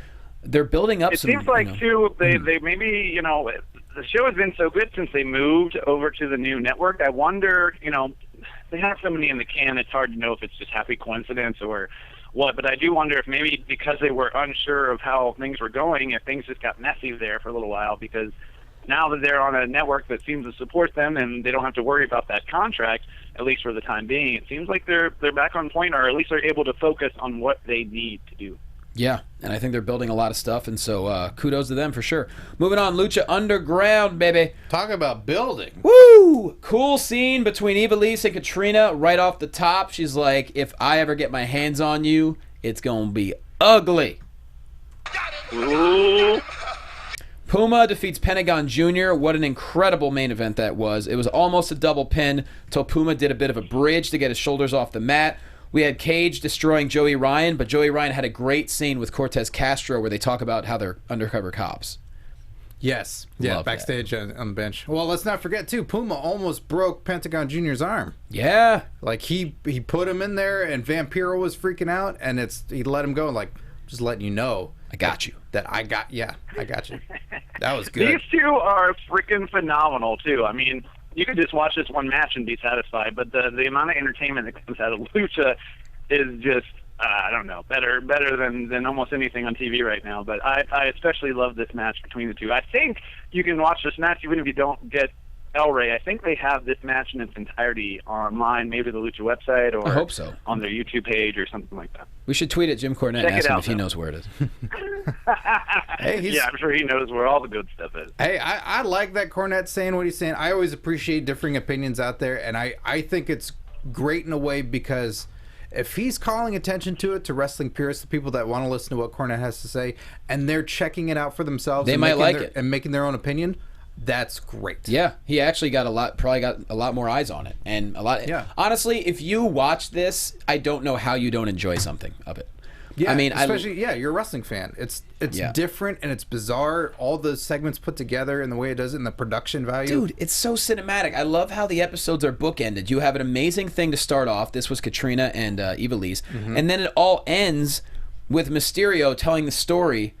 they're building up It seems like, too, they maybe, the show has been so good since they moved over to the new network. I wonder, they have so many in the can, it's hard to know if it's just happy coincidence or what. But I do wonder if maybe because they were unsure of how things were going, if things just got messy there for a little while, because now that they're on a network that seems to support them and they don't have to worry about that contract, at least for the time being, it seems like they're back on point, or at least they're able to focus on what they need to do. Yeah, and I think they're building a lot of stuff, and so kudos to them for sure. Moving on, Lucha Underground, baby. Talk about building. Woo! Cool scene between Ivelisse and Katrina right off the top. She's like, if I ever get my hands on you, it's going to be ugly. Ooh. Puma defeats Pentagon Jr. What an incredible main event that was. It was almost a double pin till Puma did a bit of a bridge to get his shoulders off the mat. We had Cage destroying Joey Ryan, but Joey Ryan had a great scene with Cortez Castro where they talk about how they're undercover cops. Yes. Yeah, Love backstage on the bench. Well, let's not forget, too, Puma almost broke Pentagon Jr.'s arm. Yeah. Like, he put him in there, and Vampiro was freaking out, and he let him go, like, just letting you know. I got you. I got you. That was good. These two are freaking phenomenal, too. I mean, you could just watch this one match and be satisfied, but the amount of entertainment that comes out of Lucha is just, I don't know, better than almost anything on TV right now. But I especially love this match between the two. I think you can watch this match even if you don't get El Rey. I think they have this match in its entirety online, maybe the Lucha website, or I hope so. On their YouTube page or something like that. We should tweet at Jim Cornette and ask him if he knows where it is. Yeah, I'm sure he knows where all the good stuff is. Hey, I like that Cornette saying what he's saying. I always appreciate differing opinions out there, and I think it's great in a way, because if he's calling attention to it, to wrestling purists, the people that want to listen to what Cornette has to say, and they're checking it out for themselves, they might like it and making their own opinion, that's great. Yeah, he actually probably got a lot more eyes on it, and a lot. Yeah. Honestly, if you watch this, I don't know how you don't enjoy something of it. Yeah, I mean, especially you're a wrestling fan. It's different and it's bizarre. All the segments put together and the way it does it, and the production value. Dude, it's so cinematic. I love how the episodes are bookended. You have an amazing thing to start off. This was Katrina and Ivelisse, and then it all ends with Mysterio telling the story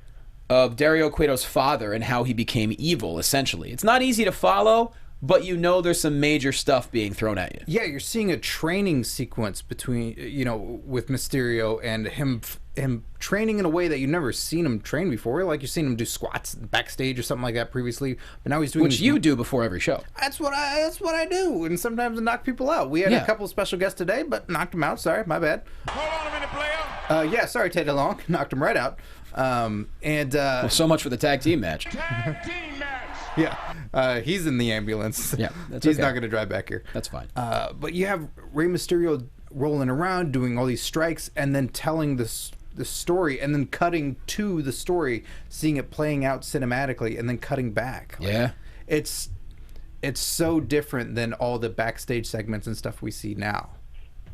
of Dario Cueto's father and how he became evil. Essentially, it's not easy to follow, but there's some major stuff being thrown at you. Yeah, you're seeing a training sequence between, with Mysterio and him training in a way that you've never seen him train before. Like, you've seen him do squats backstage or something like that previously, but now he's doing which you do before every show. That's what I do, and sometimes I knock people out. We had a couple special guests today, but knocked them out. Sorry, my bad. Hold on a minute, player. Sorry, Teddy Long, knocked him right out. Well, so much for the tag team match. Tag team match. Yeah, he's in the ambulance. Yeah, he's not going to drive back here. That's fine. But you have Rey Mysterio rolling around, doing all these strikes, and then telling the story, and then cutting to the story, seeing it playing out cinematically, and then cutting back. Yeah, it's so different than all the backstage segments and stuff we see now.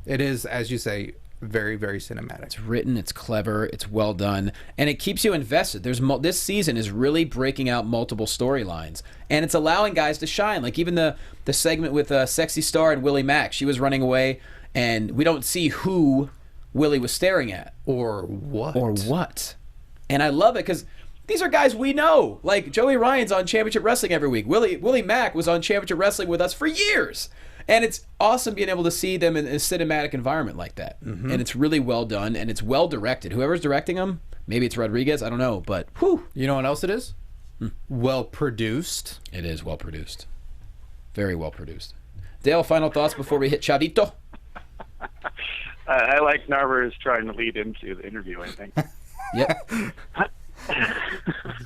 It is, as you say, very, very cinematic. It's written, it's clever, it's well done, and it keeps you invested. This season is really breaking out multiple storylines, and it's allowing guys to shine. Like even the segment with Sexy Star and Willie Mack. She was running away, and we don't see who Willie was staring at. Or what. And I love it, because these are guys we know. Like Joey Ryan's on Championship Wrestling every week. Willie Mack was on Championship Wrestling with us for years. And it's awesome being able to see them in a cinematic environment like that. Mm-hmm. And it's really well done, and it's well directed. Whoever's directing them, maybe it's Rodriguez, I don't know, but whew. You know what else it is? Well produced. It is well produced. Very well produced. Dale, final thoughts before we hit Chavito? I like Narver is trying to lead into the interview, I think. Yep.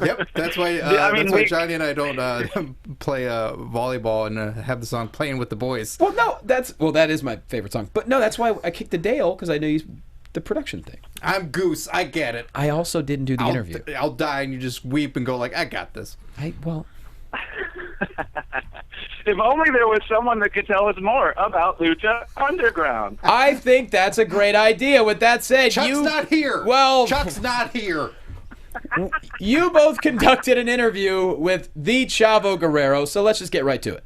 Yep, that's why. That's why Johnny and I don't play volleyball and have the song "Playing with the Boys." Well, no, that is my favorite song. But no, that's why I kicked the Dale, because I know he's the production thing. I'm Goose. I get it. I also didn't do the interview. I'll die, and you just weep and go like, "I got this." If only there was someone that could tell us more about Lucha Underground. I think that's a great idea. With that said, Chuck's not here. Well, Chuck's not here. You both conducted an interview with the Chavo Guerrero, so let's just get right to it.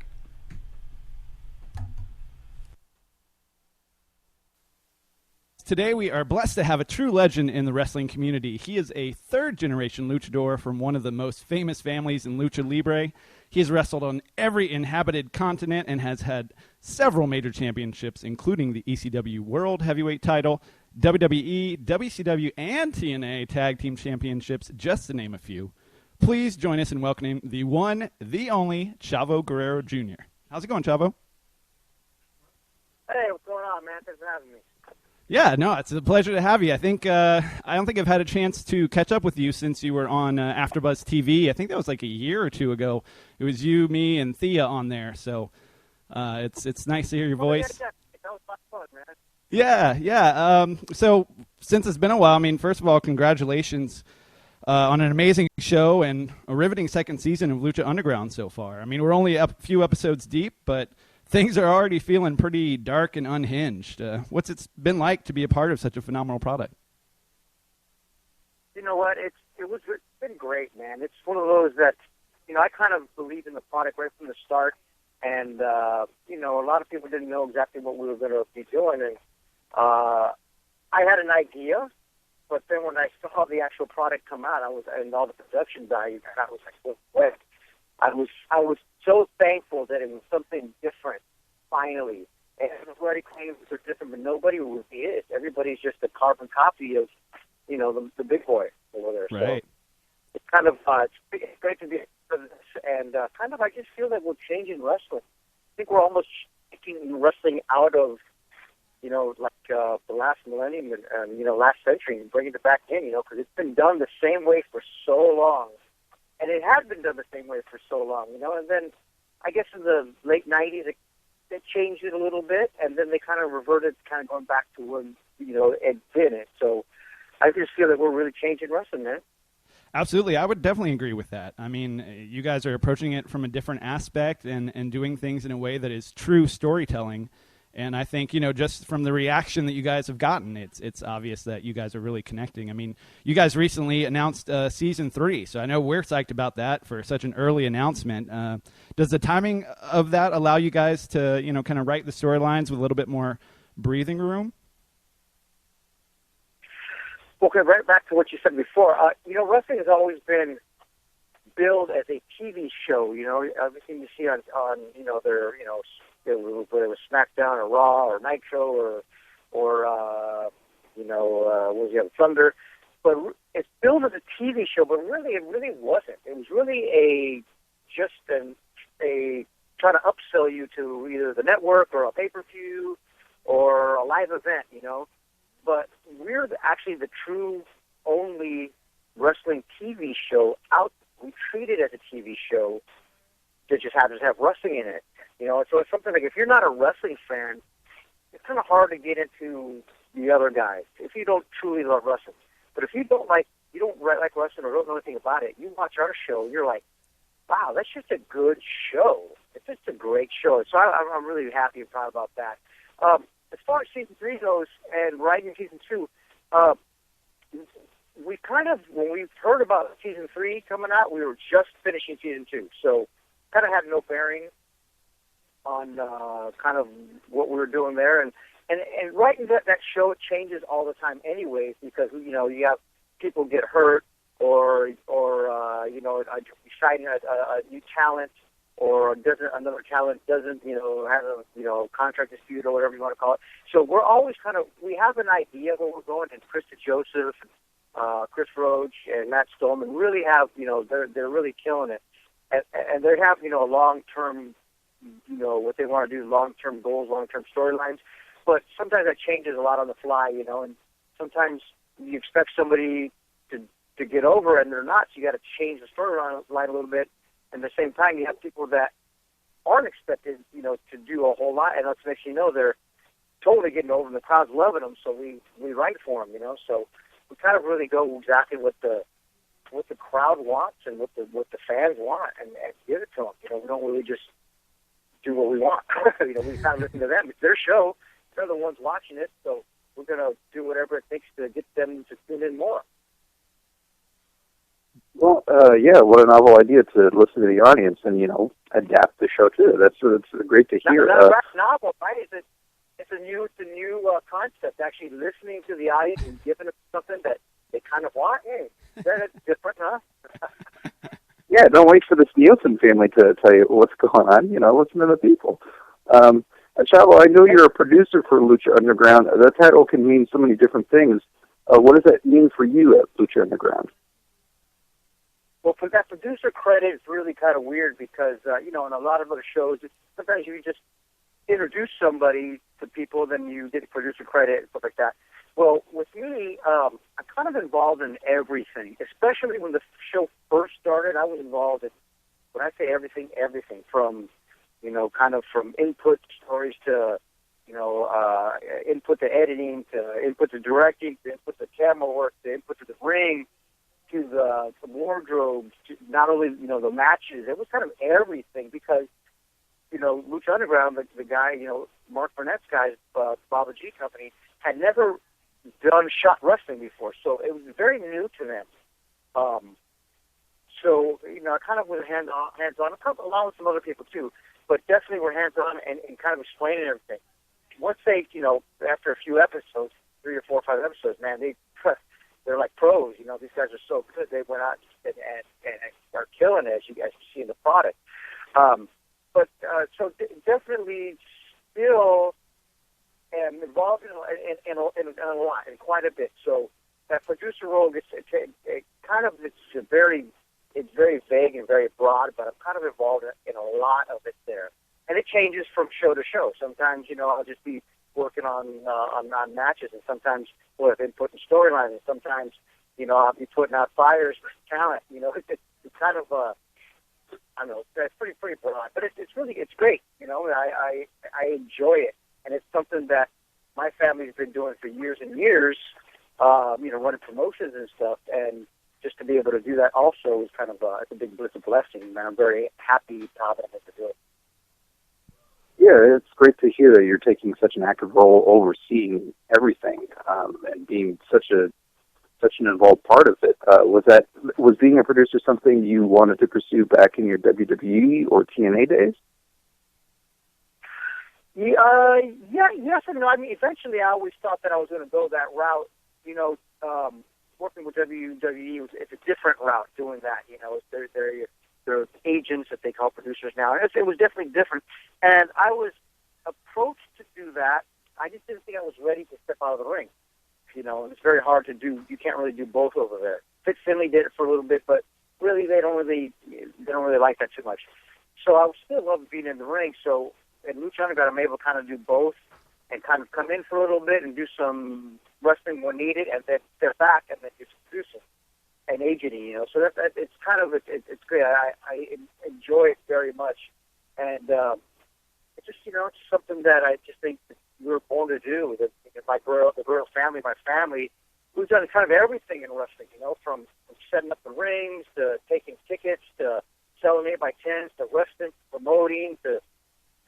Today we are blessed to have a true legend in the wrestling community. He is a third-generation luchador from one of the most famous families in Lucha Libre. He has wrestled on every inhabited continent and has had several major championships, including the ECW World Heavyweight title, WWE, WCW, and TNA Tag Team Championships, just to name a few. Please join us in welcoming the one, the only, Chavo Guerrero Jr. How's it going, Chavo? Hey, what's going on, man? Thanks for having me. Yeah, no, it's a pleasure to have you. I don't think I've had a chance to catch up with you since you were on AfterBuzz TV. I think that was like a year or two ago. It was you, me, and Thea on there. So it's nice to hear your voice. That was a lot of fun, man. Yeah. So since it's been a while, I mean, first of all, congratulations on an amazing show and a riveting second season of Lucha Underground so far. I mean, we're only a few episodes deep, but things are already feeling pretty dark and unhinged. What's it been like to be a part of such a phenomenal product? You know what? It's been great, man. It's one of those that, I kind of believed in the product right from the start. And, a lot of people didn't know exactly what we were going to be doing. And I had an idea, but then when I saw the actual product come out, and all the production value, I was like, what? I was so thankful that it was something different, finally. And everybody claims they're different, but nobody really is. Everybody's just a carbon copy of, the big boy over there. Right. So it's kind of, it's great to be a part of this. And I just feel that we're changing wrestling. I think we're almost taking wrestling out of, the last millennium and last century and bringing it back in, because it's been done the same way for so long. And it has been done the same way for so long, And then I guess in the late 90s, they changed it a little bit, and then they kind of reverted, kind of going back to when, it didn't. So I just feel that we're really changing wrestling, man. Absolutely. I would definitely agree with that. I mean, you guys are approaching it from a different aspect and doing things in a way that is true storytelling. And I think, just from the reaction that you guys have gotten, it's obvious that you guys are really connecting. I mean, you guys recently announced Season 3, so I know we're psyched about that for such an early announcement. Does the timing of that allow you guys to, kind of write the storylines with a little bit more breathing room? Okay, right back to what you said before. Wrestling has always been billed as a TV show, everything you see on their, whether it was SmackDown or Raw or Nitro or what was the other, Thunder. But it's billed as a TV show, but really, it really wasn't. It was really just a trying to upsell you to either the network or a pay-per-view or a live event, But we're actually the true only wrestling TV show out. We treat it as a TV show that just happens to have wrestling in it. So it's something like if you're not a wrestling fan, it's kind of hard to get into the other guys if you don't truly love wrestling. But if you don't like wrestling or don't know anything about it, you watch our show, you're like, wow, that's just a good show. It's just a great show. So I'm really happy and proud about that. As far as Season 3 goes and writing Season 2, we kind of, when we heard about Season 3 coming out, we were just finishing Season 2. So kind of had no bearing on kind of what we were doing there. And writing that show, it changes all the time anyways, because, you have people get hurt or signing a new talent, or another talent doesn't, have a, contract dispute or whatever you want to call it. So we're always we have an idea of where we're going, and Krista Joseph, Chris Roach, and Matt Stolman really have, they're really killing it. And they have, a long-term, what they want to do, long-term goals, long-term storylines. But sometimes that changes a lot on the fly, and sometimes you expect somebody to to get over, and they're not. So you got to change the storyline a little bit. And at the same time, you have people that aren't expected, to do a whole lot, and that's next thing you know, they're totally getting over, and the crowd's loving them. So we write for them, So we kind of really go exactly what the crowd wants and what the fans want, and give it to them. We don't really just do what we want. We kind of listen to them. It's their show. They're the ones watching it, so we're going to do whatever it takes to get them to tune in more. Well, yeah, what a novel idea to listen to the audience and, adapt the show too. That's great to hear. Not novel, right? It's a new concept, actually listening to the audience and giving them something that they kind of want. Hey, that's different, huh? Yeah, don't wait for this Nielsen family to tell you what's going on. Listen to the people. Chavo, I know you're a producer for Lucha Underground. That title can mean so many different things. What does that mean for you at Lucha Underground? Well, for that producer credit, it's really kind of weird because, in a lot of other shows, sometimes you just introduce somebody to people, then you get the producer credit and stuff like that. Well, with me, I'm kind of involved in everything, especially when the show first started. I was involved in, when I say everything from, kind of from input stories to, input to editing, to input to directing, to input to camera work, to input to the ring, to the wardrobe, to not only, the matches. It was kind of everything because, Lucha Underground, the guy, Mark Burnett's guys, Baba G Company, had never done shot wrestling before, so it was very new to them. So, I kind of was hands-on, along with some other people too, but definitely we're hands-on and kind of explaining everything. Once they, after a few episodes, 3 or 4 or 5 episodes, man, they're like pros. These guys are so good. They went out and are killing it, as you guys can see in the product. So definitely still am involved in a lot, in quite a bit. So that producer role it's very vague and very broad, but I'm kind of involved in a lot of it there. And it changes from show to show. Sometimes, I'll just be working on matches, and sometimes we'll have input in storylines, and sometimes, I'll be putting out fires for talent. It's kind of I don't know, it's pretty broad, but it's great. I enjoy it, and it's something that my family's been doing for years and years. Running promotions and stuff, and just to be able to do that also is kind of it's a blessing, and I'm very happy how that I get to do it. Yeah, it's great to hear that you're taking such an active role overseeing everything and being such an involved part of it. Was being a producer something you wanted to pursue back in your WWE or TNA days? Yes and no. I mean, eventually I always thought that I was going to go that route. Working with WWE, it's a different route doing that. They're agents that they call producers now. It was definitely different. And I was approached to do that. I just didn't think I was ready to step out of the ring. And it's very hard to do. You can't really do both over there. Fitz Finley did it for a little bit, but really they don't really like that too much. So I still love being in the ring. So at Lucha Underground, I'm able to kind of do both and kind of come in for a little bit and do some wrestling when needed, and then step back and then do some producing and agenting. So it's kind of it's great. I enjoy it very much, and it's just it's something that I just think that we were born to do. The Guerrero family, my family, we've done kind of everything in wrestling. From setting up the rings to taking tickets to selling 8x10s to wrestling, promoting to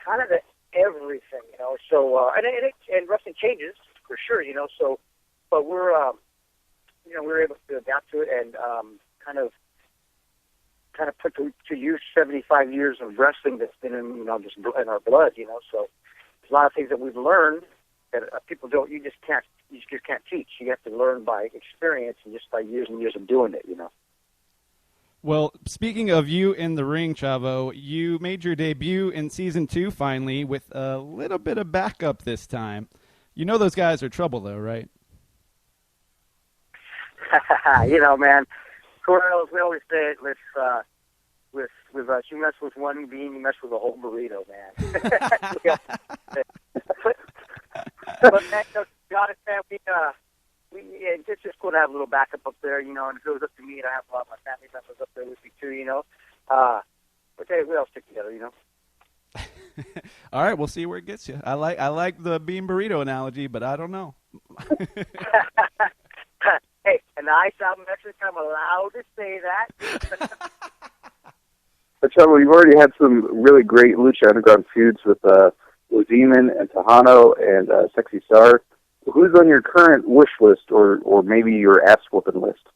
kind of everything. So and wrestling changes for sure. So but we're we're able to adapt to it and kind of put to use 75 years of wrestling that's been in just in our blood. So there's a lot of things that we've learned that people don't. You just can't teach. You have to learn by experience and just by years and years of doing it. Well, speaking of you in the ring, Chavo, you made your debut in Season 2 finally with a little bit of backup this time. Those guys are trouble, though, right? Man, Guerreros, we always say it with you mess with one bean, you mess with a whole burrito, man. But man, God, man, it's just cool. to have a little backup up there, you know, and if it was up to me, and I have a lot of my family members up there with me too, you know. But hey, we all stick together, you know. All right, we'll see where it gets you. I like the bean burrito analogy, but I don't know. Hey, and I sound Mexican. I'm allowed to say that. But Chavo, you've already had some really great Lucha Underground feuds with Demon and Tejano and Sexy Star. Who's on your current wish list, or maybe your ass-whooping list?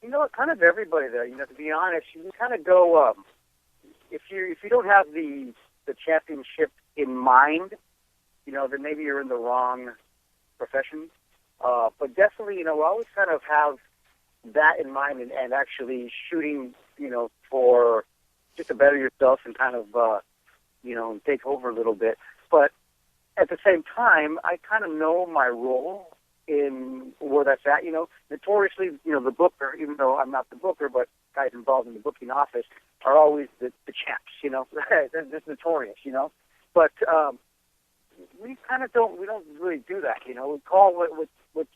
You know, kind of everybody there. You know, to be honest, you can kind of go. If you don't have the championship in mind, you know, then maybe you're in the wrong profession. But definitely, you know, we always kind of have that in mind and actually shooting, you know, for just to better yourself and kind of, you know, take over a little bit. But at the same time, I kind of know my role in where that's at. You know, notoriously, you know, the booker, even though I'm not the booker, but guys involved in the booking office are always the champs, you know. They're just notorious, you know. But we kind of don't really do that, you know. We call what's what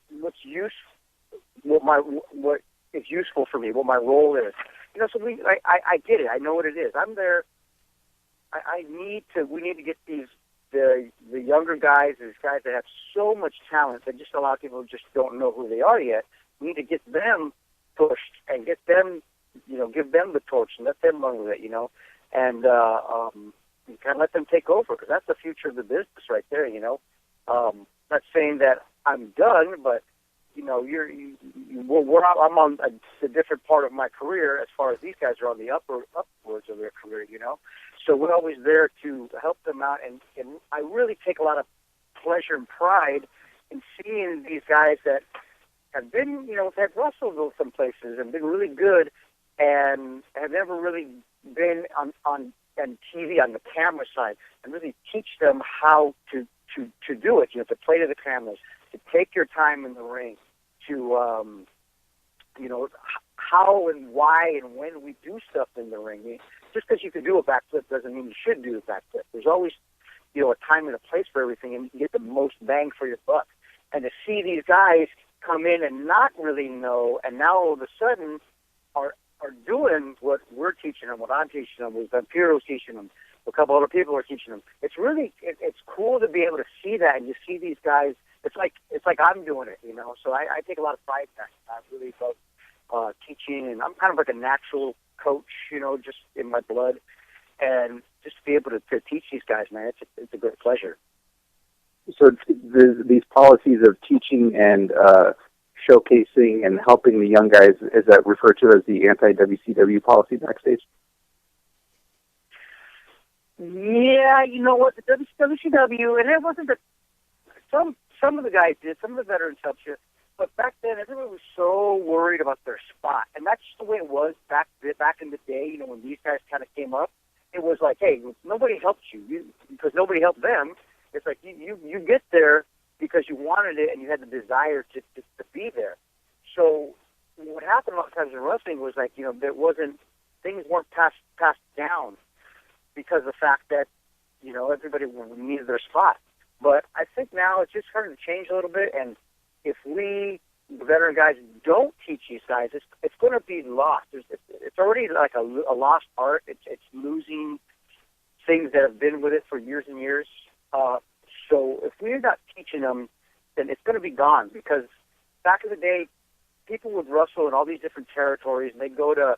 is useful for me, what my role is, you know. So I get it. I know what it is. I'm there. We need to get the younger guys, these guys that have so much talent that just a lot of people just don't know who they are yet. We need to get them pushed and get them, you know, give them the torch and let them run with it, you know, and kind of let them take over, because that's the future of the business right there, you know. Not saying that I'm done, but you know, I'm on a different part of my career as far as these guys are on the upwards of their career, you know. So we're always there to help them out, and I really take a lot of pleasure and pride in seeing these guys that have been, you know, have wrestled some places and been really good, and have never really been on TV on the camera side, and really teach them how to do it. You know, to play to the cameras, to take your time in the ring, to you know, how and why and when we do stuff in the ring. Just because you can do a backflip doesn't mean you should do a backflip. There's always, you know, a time and a place for everything, and you can get the most bang for your buck. And to see these guys come in and not really know, and now all of a sudden are doing what we're teaching them, what I'm teaching them, what Vampiro's teaching them, a couple other people are teaching them. It's really it's cool to be able to see that, and you see these guys. It's like I'm doing it, you know. So I take a lot of pride in that. I really love teaching, and I'm kind of like a natural coach, you know, just in my blood, and just to be able to teach these guys, man, it's a great pleasure. So these policies of teaching and showcasing and helping the young guys, is that referred to as the anti-WCW policy backstage? Yeah, you know what, the WCW, and it wasn't that some of the guys did, some of the veterans helped you, but back then everyone was so worried about their spot, and that's just the way it was back in the day. You know, when these guys kind of came up, it was like, hey, nobody helped you because nobody helped them. It's like you get there because you wanted it and you had the desire to be there. So what happened a lot of times in wrestling was like, you know, things weren't passed down because of the fact that, you know, everybody needed their spot. But I think now it's just starting to change a little bit, and if we, the veteran guys, don't teach these guys, it's going to be lost. It's already like a lost art. It's losing things that have been with it for years and years. So if we're not teaching them, then it's going to be gone, because back in the day, people would wrestle in all these different territories, and they'd go to,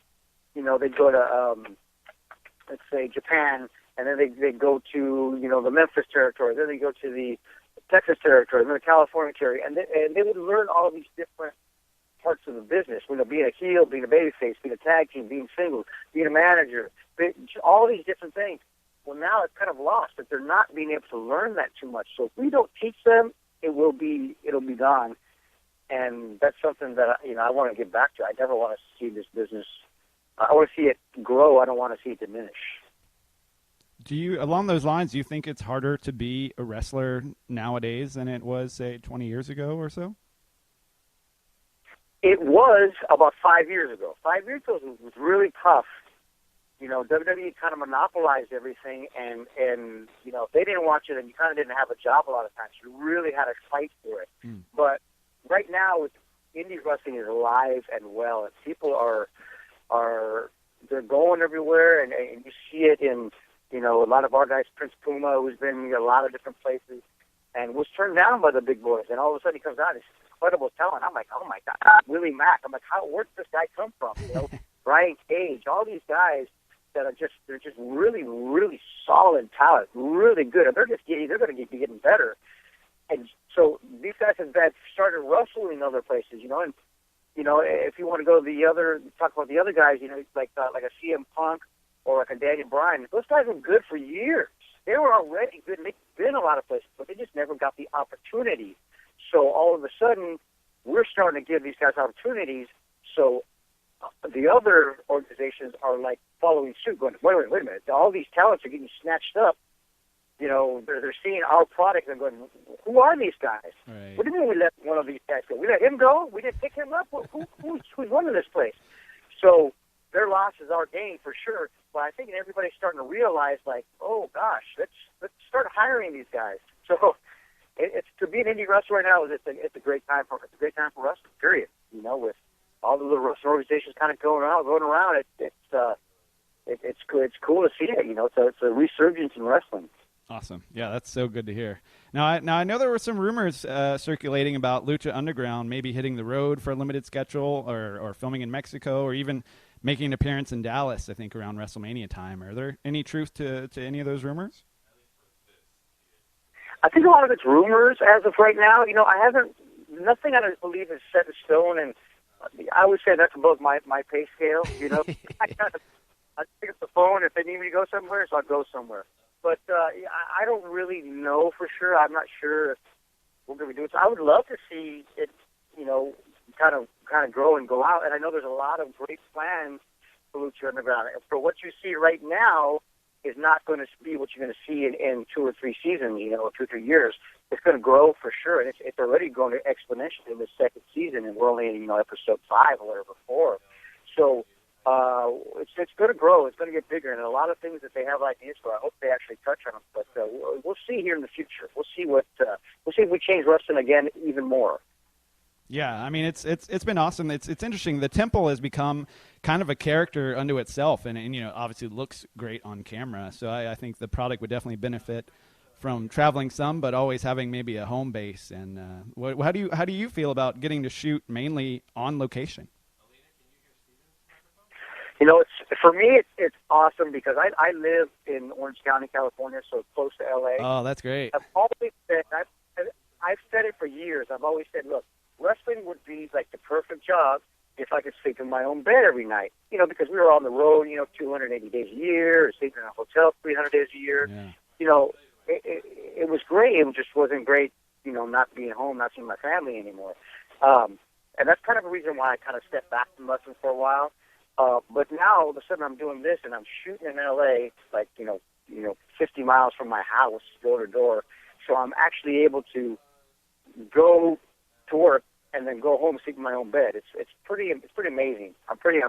let's say, Japan, and then they go to, you know, the Memphis territory, then they go to the Texas territory, and then the California territory, and they would learn all these different parts of the business, you know, being a heel, being a babyface, being a tag team, being single, being a manager, all these different things. Well, now it's kind of lost, but they're not being able to learn that too much. So if we don't teach them, it'll be gone, and that's something that I want to get back to. I never want to see this business. I want to see it grow. I don't want to see it diminish. Do you, along those lines, do you think it's harder to be a wrestler nowadays than it was, say, 20 years ago or so? It was about 5 years ago. 5 years ago was really tough. You know, WWE kind of monopolized everything, and you know, if they didn't watch it, then you kind of didn't have a job a lot of times. You really had to fight for it. But right now, indie wrestling is alive and well, and people are they're going everywhere, and you see it in, you know, a lot of our guys, Prince Puma, who's been a lot of different places, and was turned down by the big boys, and all of a sudden he comes out, he's incredible talent. I'm like, oh my God, Willie Mack. I'm like, where did this guy come from? You know, Brian Cage, all these guys that are they're just really, really solid talent, really good, and they're going to be getting better. And so these guys have started wrestling in other places, you know, and you know, if you want to go to talk about the other guys, you know, like a CM Punk or like a Daniel Bryan, those guys were good for years. They were already good, and they've been a lot of places, but they just never got the opportunity. So all of a sudden, we're starting to give these guys opportunities. So the other organizations are like following suit, going, wait a minute, all these talents are getting snatched up. You know, they're seeing our product and going, who are these guys? Right. What do you mean we let one of these guys go? We let him go? We didn't pick him up? Who's running this place? So their loss is our gain for sure. But I think everybody's starting to realize, like, oh gosh, let's start hiring these guys. So it's to be an indie wrestler right now. It's a great time for wrestling. Period. You know, with all the little wrestling organizations kind of going around, it's cool to see it. You know, it's a resurgence in wrestling. Awesome. Yeah, that's so good to hear. Now I know there were some rumors circulating about Lucha Underground maybe hitting the road for a limited schedule or filming in Mexico or even making an appearance in Dallas, I think, around WrestleMania time. Are there any truth to any of those rumors? I think a lot of it's rumors as of right now. You know, nothing I believe is set in stone, and I would say that's above my pay scale. You know, I pick up the phone if they need me to go somewhere, so I'll go somewhere. But I don't really know for sure. I'm not sure if we're going to be doing so. I would love to see it, you know, kind of grow and go out. And I know there's a lot of great plans for Lucha Underground. And for what you see right now is not going to be what you're going to see in 2 or 3 seasons, you know, 2 or 3 years. It's going to grow for sure. And it's already growing exponentially in the second season. And we're only in, you know, episode 5 or whatever, 4. So it's going to grow. It's going to get bigger, and a lot of things that they have ideas for. I hope they actually touch on them. But we'll see here in the future. We'll see if we change wrestling again even more. Yeah, I mean it's been awesome. It's interesting. The Temple has become kind of a character unto itself, and you know, obviously looks great on camera. So I think the product would definitely benefit from traveling some, but always having maybe a home base. And how do you feel about getting to shoot mainly on location? You know, for me, it's awesome because I live in Orange County, California, so close to L.A. Oh, that's great. I've said it for years. I've always said, look, wrestling would be like the perfect job if I could sleep in my own bed every night. You know, because we were on the road, you know, 280 days a year, or sleeping in a hotel 300 days a year. Yeah. You know, it was great. It just wasn't great, you know, not being home, not seeing my family anymore. And that's kind of a reason why I kind of stepped back from wrestling for a while. But now all of a sudden I'm doing this and I'm shooting in LA, like, you know, 50 miles from my house, door to door. So I'm actually able to go to work and then go home and sleep in my own bed. It's pretty amazing. I'm counting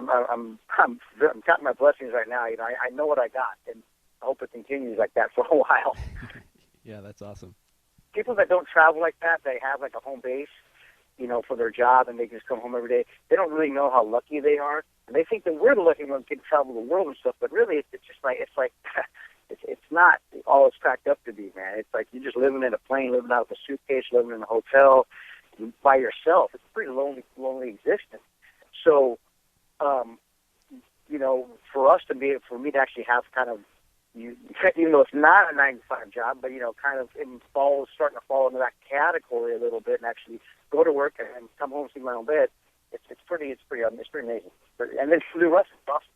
my blessings right now. You know, I know what I got, and I hope it continues like that for a while. Yeah, that's awesome. People that don't travel like that, they have like a home base, you know, for their job, and they just come home every day. They don't really know how lucky they are. And they think that we're the lucky ones getting to travel the world and stuff, but really it's not all it's cracked up to be, man. It's like you're just living in a plane, living out of a suitcase, living in a hotel by yourself. It's a pretty lonely existence. So, you know, for me to actually have kind of, even though it's not a 9-to-5 job, but, you know, kind of starting to fall into that category a little bit and actually go to work and come home and sleep in my own bed. It's pretty amazing. And then do wrestling, awesome.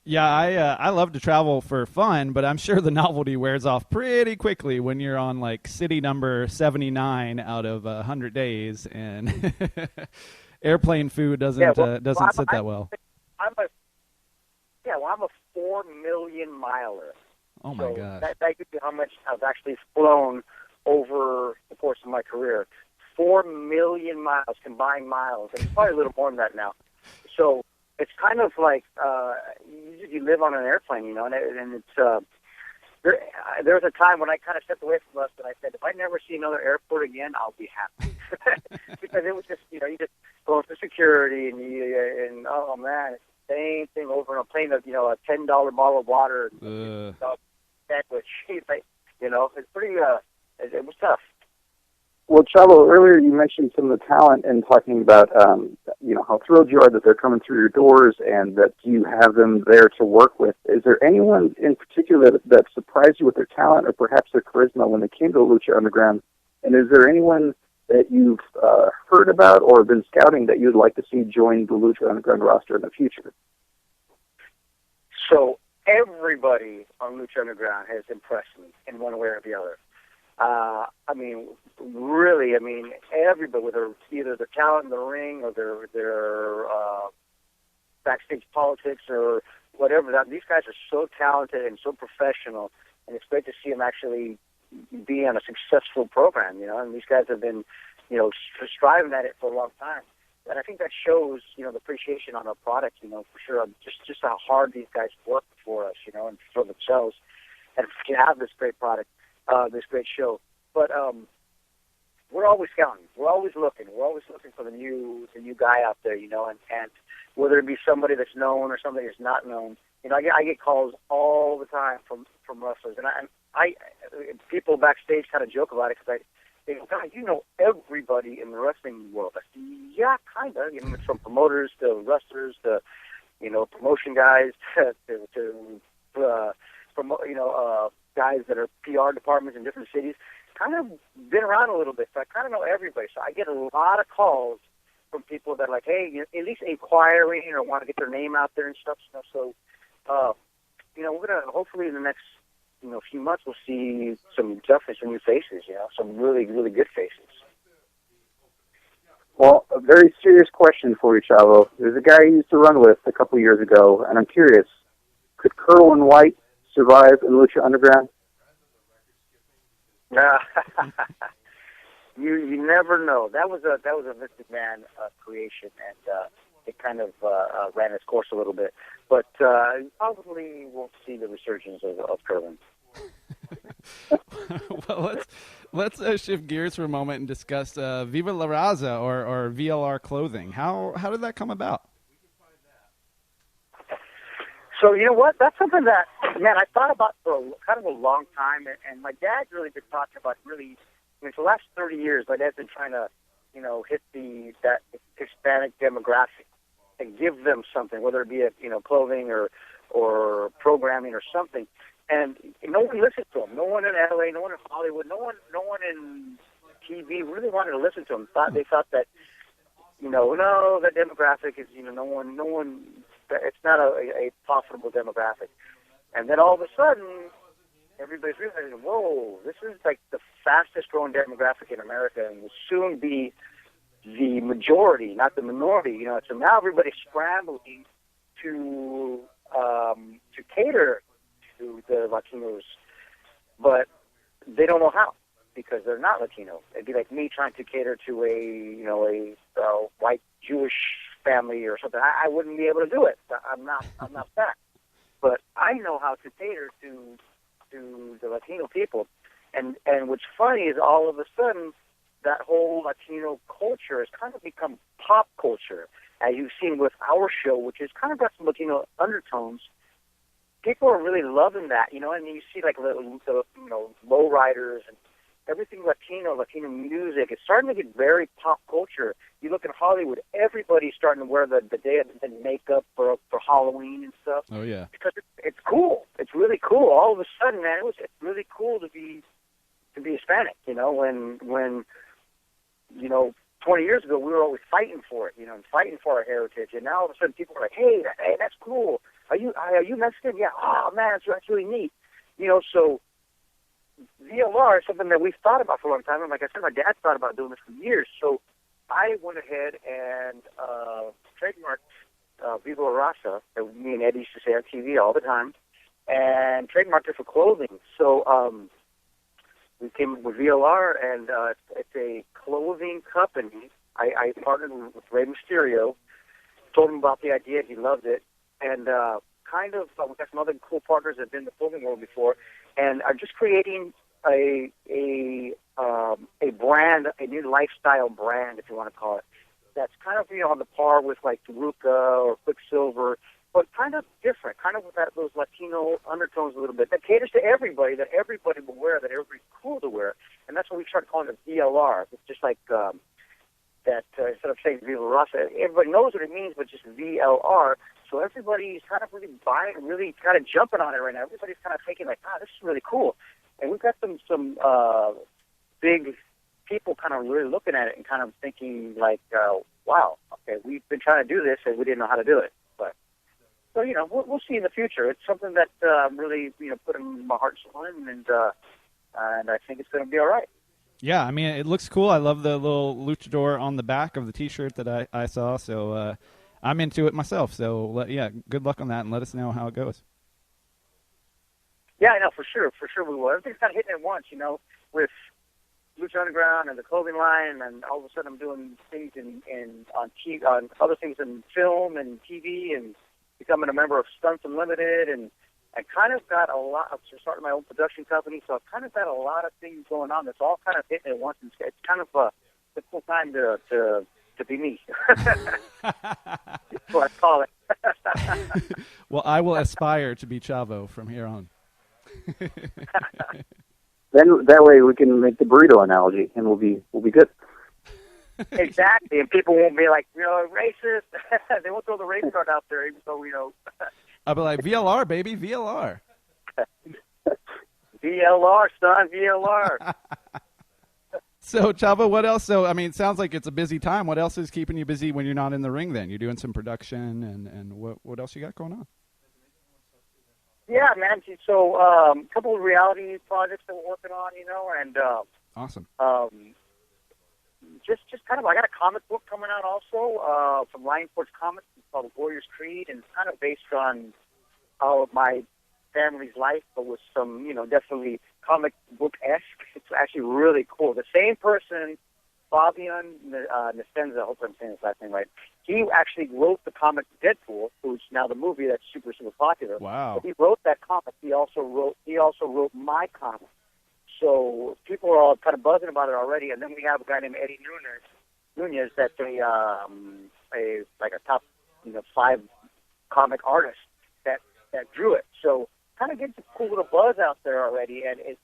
Yeah, I love to travel for fun, but I'm sure the novelty wears off pretty quickly when you're on like city number 79 out of 100 days, and airplane food doesn't sit that well. I'm a 4 million miler. Oh my gosh! That gives you how much I've actually flown over the course of my career. 4 million miles, combined miles, and it's probably a little more than that now. So it's kind of like you live on an airplane, you know, and it's there was a time when I kind of stepped away from us, and I said, if I never see another airport again, I'll be happy. Because it was just, you just go through security, and oh man, it's the same thing over and playing a $10 bottle of water and sandwich. It's pretty. It was tough. Well, Chavo, earlier you mentioned some of the talent and talking about, how thrilled you are that they're coming through your doors and that you have them there to work with. Is there anyone in particular that surprised you with their talent or perhaps their charisma when they came to Lucha Underground? And is there anyone that you've heard about or been scouting that you'd like to see join the Lucha Underground roster in the future? So everybody on Lucha Underground has impressed me in one way or the other. Everybody, whether either their talent in the ring or their backstage politics or whatever, these guys are so talented and so professional, and it's great to see them actually be on a successful program, and these guys have been, striving at it for a long time. And I think that shows, the appreciation on our product, for sure, just how hard these guys work for us, and for themselves, and to have this great product, this great show. But we're always scouting. We're always looking. We're always looking for the new guy out there, and whether it be somebody that's known or somebody that's not known. I get calls all the time from wrestlers, and I people backstage kind of joke about it because they go, God, you know everybody in the wrestling world. I say, yeah, kind of. It's from promoters to wrestlers to promotion guys to guys that are PR departments in different cities. Kind of been around a little bit, so I kind of know everybody. So I get a lot of calls from people that are like, hey, at least inquiring or want to get their name out there and stuff. So, we're gonna hopefully in the next few months we'll see some new faces. Some really really good faces. Well, a very serious question for you, Chavo. There's a guy you used to run with a couple years ago, and I'm curious, could Kerwin White survive in Lucha Underground? You never know. That was a Vince McMahon creation, and it kind of ran its course a little bit. But probably won't see the resurgence of Kerwin. Well, let's shift gears for a moment and discuss Viva La Raza or VLR clothing. How did that come about? So you know what? That's something that, man, I thought about for kind of a long time, and my dad's really been talking about for the last 30 years, my dad's been trying to, hit that Hispanic demographic and give them something, whether it be clothing or programming or something. And no one listened to him. No one in LA, no one in Hollywood, no one in TV really wanted to listen to him. They thought that, no, that demographic is, no one. It's not a profitable demographic. And then all of a sudden, everybody's realizing, whoa, this is like the fastest growing demographic in America and will soon be the majority, not the minority. So now everybody's scrambling to cater to the Latinos, but they don't know how because they're not Latino. It'd be like me trying to cater to a white Jewish family or something. I wouldn't be able to do it. I'm not that. But I know how to cater to the Latino people. And what's funny is all of a sudden that whole Latino culture has kind of become pop culture, as you've seen with our show, which has kind of got some Latino undertones. People are really loving that, and you see like the lowriders and everything Latino music. It's starting to get very pop culture. You look at Hollywood, everybody's starting to wear the Day of the makeup for Halloween and stuff. Oh yeah, because it's cool. It's really cool. All of a sudden, man, it's really cool to be Hispanic. When 20 years ago we were always fighting for it, and fighting for our heritage. And now all of a sudden people are like, hey, that's cool. Are you Mexican? Yeah. Oh man, that's really neat. So VLR is something that we've thought about for a long time. And like I said, my dad thought about doing this for years. So I went ahead and trademarked Viva La Raza, that me and Eddie used to say on TV all the time, and trademarked it for clothing. So we came up with VLR, and it's a clothing company. I partnered with Rey Mysterio, told him about the idea. He loved it. And kind of we've got some other cool partners that have been in the filming world before, and are just creating a brand, a new lifestyle brand, if you want to call it. That's kind of on the par with like Ruka or Quicksilver, but kind of different, kind of with those Latino undertones a little bit. That caters to everybody, that everybody will wear, that everybody's cool to wear, and that's what we started calling it VLR. It's just like that instead of saying Viva Raza, everybody knows what it means, but just VLR. So everybody's kind of really buying, really kind of jumping on it right now. Everybody's kind of thinking like, this is really cool. And we've got some big people kind of really looking at it and kind of thinking like, wow, okay, we've been trying to do this and we didn't know how to do it. But so we'll see in the future. It's something that really put in my heart and soul in, and I think it's going to be all right. Yeah, I mean, it looks cool. I love the little luchador on the back of the T-shirt that I saw. So I'm into it myself. So yeah, good luck on that, and let us know how it goes. Yeah, I know for sure we will. Everything's kind of hitting at once, with Lucha Underground and the clothing line, and all of a sudden I'm doing things on TV, on other things in film and TV, and becoming a member of Stunts Unlimited, and I kind of got a lot. I'm starting my own production company, so I've kind of got a lot of things going on that's all kind of hitting at once. And it's kind of a cool time to be me. That's what I call it. Well, I will aspire to be Chavo from here on. Then that way we can make the burrito analogy, and we'll be good. Exactly, and people won't be like, racist. They won't throw the race card out there, even though I'll be like, VLR, baby, VLR. VLR, son, VLR. So, Chavo, what else? So, I mean, it sounds like it's a busy time. What else is keeping you busy when you're not in the ring then? You're doing some production, and what else you got going on? Yeah, man. So, a couple of reality projects that we're working on, and awesome. Just kind of, I got a comic book coming out also from Lion Force Comics. It's called Warrior's Creed, and it's kind of based on my family's life, but with some, definitely comic book-esque. It's actually really cool. The same person, Fabian Nescenza, I hope I'm saying his last name right, he actually wrote the comic Deadpool, which now the movie that's super, super popular. Wow. But he wrote that comic. He also wrote my comic. So people are all kind of buzzing about it already. And then we have a guy named Eddie Nunez that's a top 5 comic artist that drew it. So kind of getting some cool little buzz out there already, and it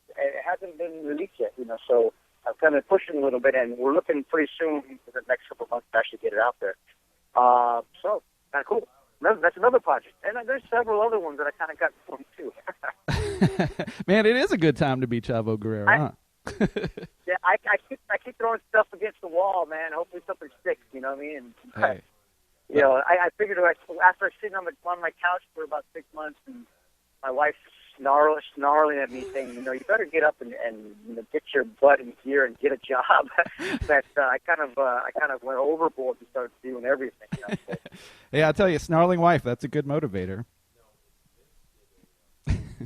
hasn't been released yet. So I'm kind of pushing a little bit, and we're looking pretty soon for the next couple of months to actually get it out there. So kind of cool. That's another project, and there's several other ones that I kind of got going too. Man, it is a good time to be Chavo Guerrero, huh? Yeah, I keep throwing stuff against the wall, man. Hopefully something sticks. You know what I mean? And, hey. I figured after sitting on my couch for about 6 months, and my wife's snarling at me saying, you better get up and get your butt in gear and get a job. That I kind of went overboard and started doing everything. So. Yeah, I'll tell you, snarling wife, that's a good motivator.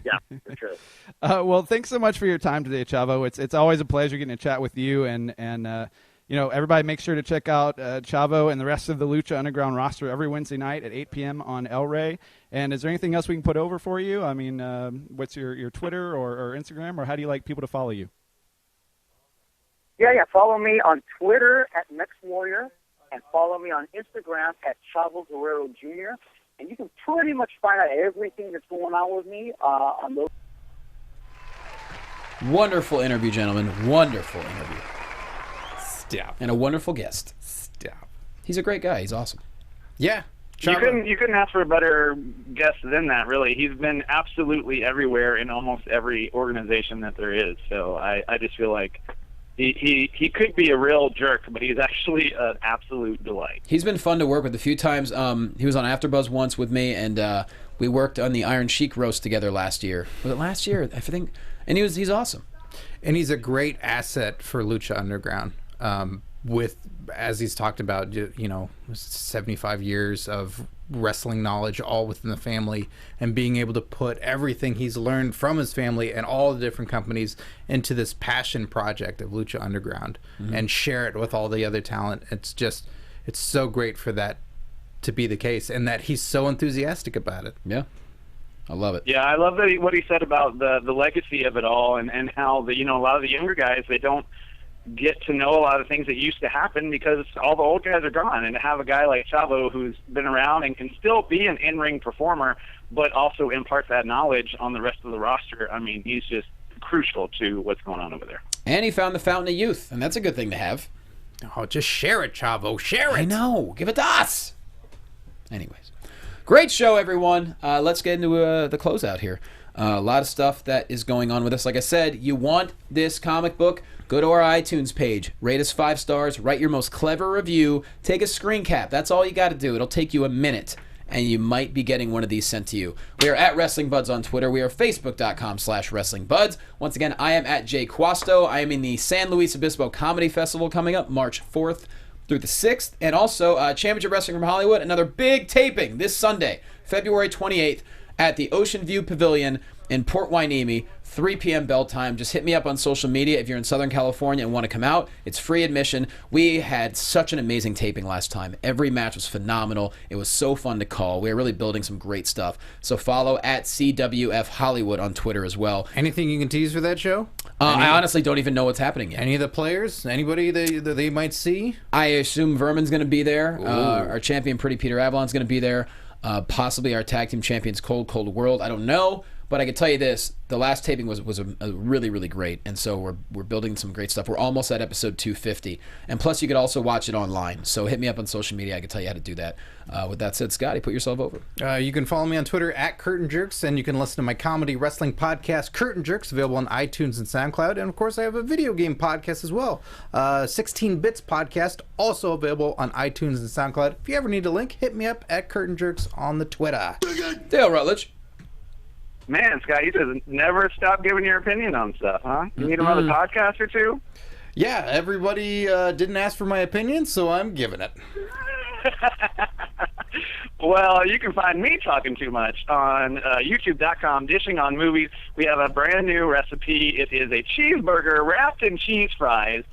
Yeah, for sure. Well, thanks so much for your time today, Chavo. It's always a pleasure getting to chat with you, and everybody make sure to check out Chavo and the rest of the Lucha Underground roster every Wednesday night at 8 p.m. on El Rey. And is there anything else we can put over for you? I mean, what's your Twitter or Instagram, or how do you like people to follow you? Yeah. Follow me on Twitter at NextWarrior, and follow me on Instagram at Chavo Guerrero Jr., and you can pretty much find out everything that's going on with me on those. Wonderful interview, gentlemen. Wonderful interview. Stop. And a wonderful guest. Stop. He's a great guy. He's awesome. Yeah. You couldn't ask for a better guest than that, really. He's been absolutely everywhere in almost every organization that there is. So I just feel like he could be a real jerk, but he's actually an absolute delight. He's been fun to work with a few times. He was on AfterBuzz once with me, and we worked on the Iron Sheik roast together last year. Was it last year? I think. And he's awesome. And he's a great asset for Lucha Underground. With, as he's talked about, 75 years of wrestling knowledge all within the family, and being able to put everything he's learned from his family and all the different companies into this passion project of Lucha Underground, and share it with all the other talent. It's so great for that to be the case, and that he's so enthusiastic about it. Yeah. I love it. Yeah, I love what he said about the legacy of it all, and how a lot of the younger guys, they don't get to know a lot of things that used to happen because all the old guys are gone. And to have a guy like Chavo who's been around and can still be an in-ring performer, but also impart that knowledge on the rest of the roster, I mean, he's just crucial to what's going on over there. And he found the fountain of youth, and that's a good thing to have. Oh, just share it, Chavo. Share it. I know. Give it to us. Anyways. Great show, everyone. Let's get into the closeout here. A lot of stuff that is going on with us. Like I said, you want this comic book, go to our iTunes page, rate us 5 stars, write your most clever review, take a screen cap. That's all you got to do. It'll take you a minute, and you might be getting one of these sent to you. We are at Wrestling Buds on Twitter. We are Facebook.com/WrestlingBuds. Once again, I am at Jay Quasto. I am in the San Luis Obispo Comedy Festival coming up March 4th through the 6th. And also, Championship Wrestling from Hollywood, another big taping this Sunday, February 28th, at the Ocean View Pavilion in Port Hueneme, 3 p.m. bell time. Just hit me up on social media if you're in Southern California and want to come out. It's free admission. We had such an amazing taping last time. Every match was phenomenal. It was so fun to call. We are really building some great stuff. So follow at CWF Hollywood on Twitter as well. Anything you can tease for that show? I honestly don't even know what's happening yet. Any of the players? Anybody that they might see? I assume Vermin's going to be there. Our champion, Pretty Peter Avalon's going to be there. Possibly our tag team champions, Cold World. I don't know. But I can tell you this, the last taping was a really, really great, and so we're building some great stuff. We're almost at episode 250, and plus you could also watch it online, so hit me up on social media. I can tell you how to do that. With that said, Scotty, put yourself over. You can follow me on Twitter at Curtain Jerks, and you can listen to my comedy wrestling podcast, Curtain Jerks, available on iTunes and SoundCloud, and of course I have a video game podcast as well, 16 Bits podcast, also available on iTunes and SoundCloud. If you ever need a link, hit me up at Curtain Jerks on the Twitter. Dale Rutledge. Man, Scott, you just never stop giving your opinion on stuff, huh? You need another podcast or two? Yeah, everybody didn't ask for my opinion, so I'm giving it. Well, you can find me talking too much on YouTube.com, Dishing on Movies. We have a brand new recipe. It is a cheeseburger wrapped in cheese fries.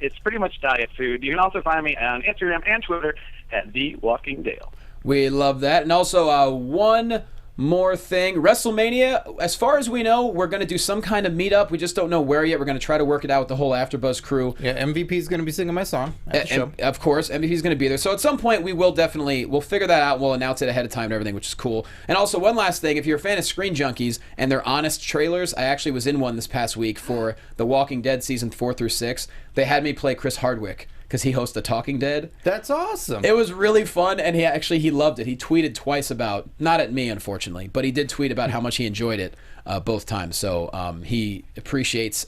It's pretty much diet food. You can also find me on Instagram and Twitter at The Walking Dale. We love that. And also, one more thing. Wrestlemania, as far as we know, we're going to do some kind of meetup. We just don't know where yet. We're going to try to work it out with the whole AfterBuzz crew. Yeah, MVP is going to be singing my song at the show. Of course, MVP is going to be there. So at some point, we'll figure that out. We'll announce it ahead of time and everything, which is cool. And also, one last thing. If you're a fan of Screen Junkies and they're honest trailers, I actually was in one this past week for The Walking Dead season 4 through 6. They had me play Chris Hardwick, because he hosts The Talking Dead. That's awesome. It was really fun, and he loved it. He tweeted twice about, not at me, unfortunately, but he did tweet about how much he enjoyed it both times. So he appreciates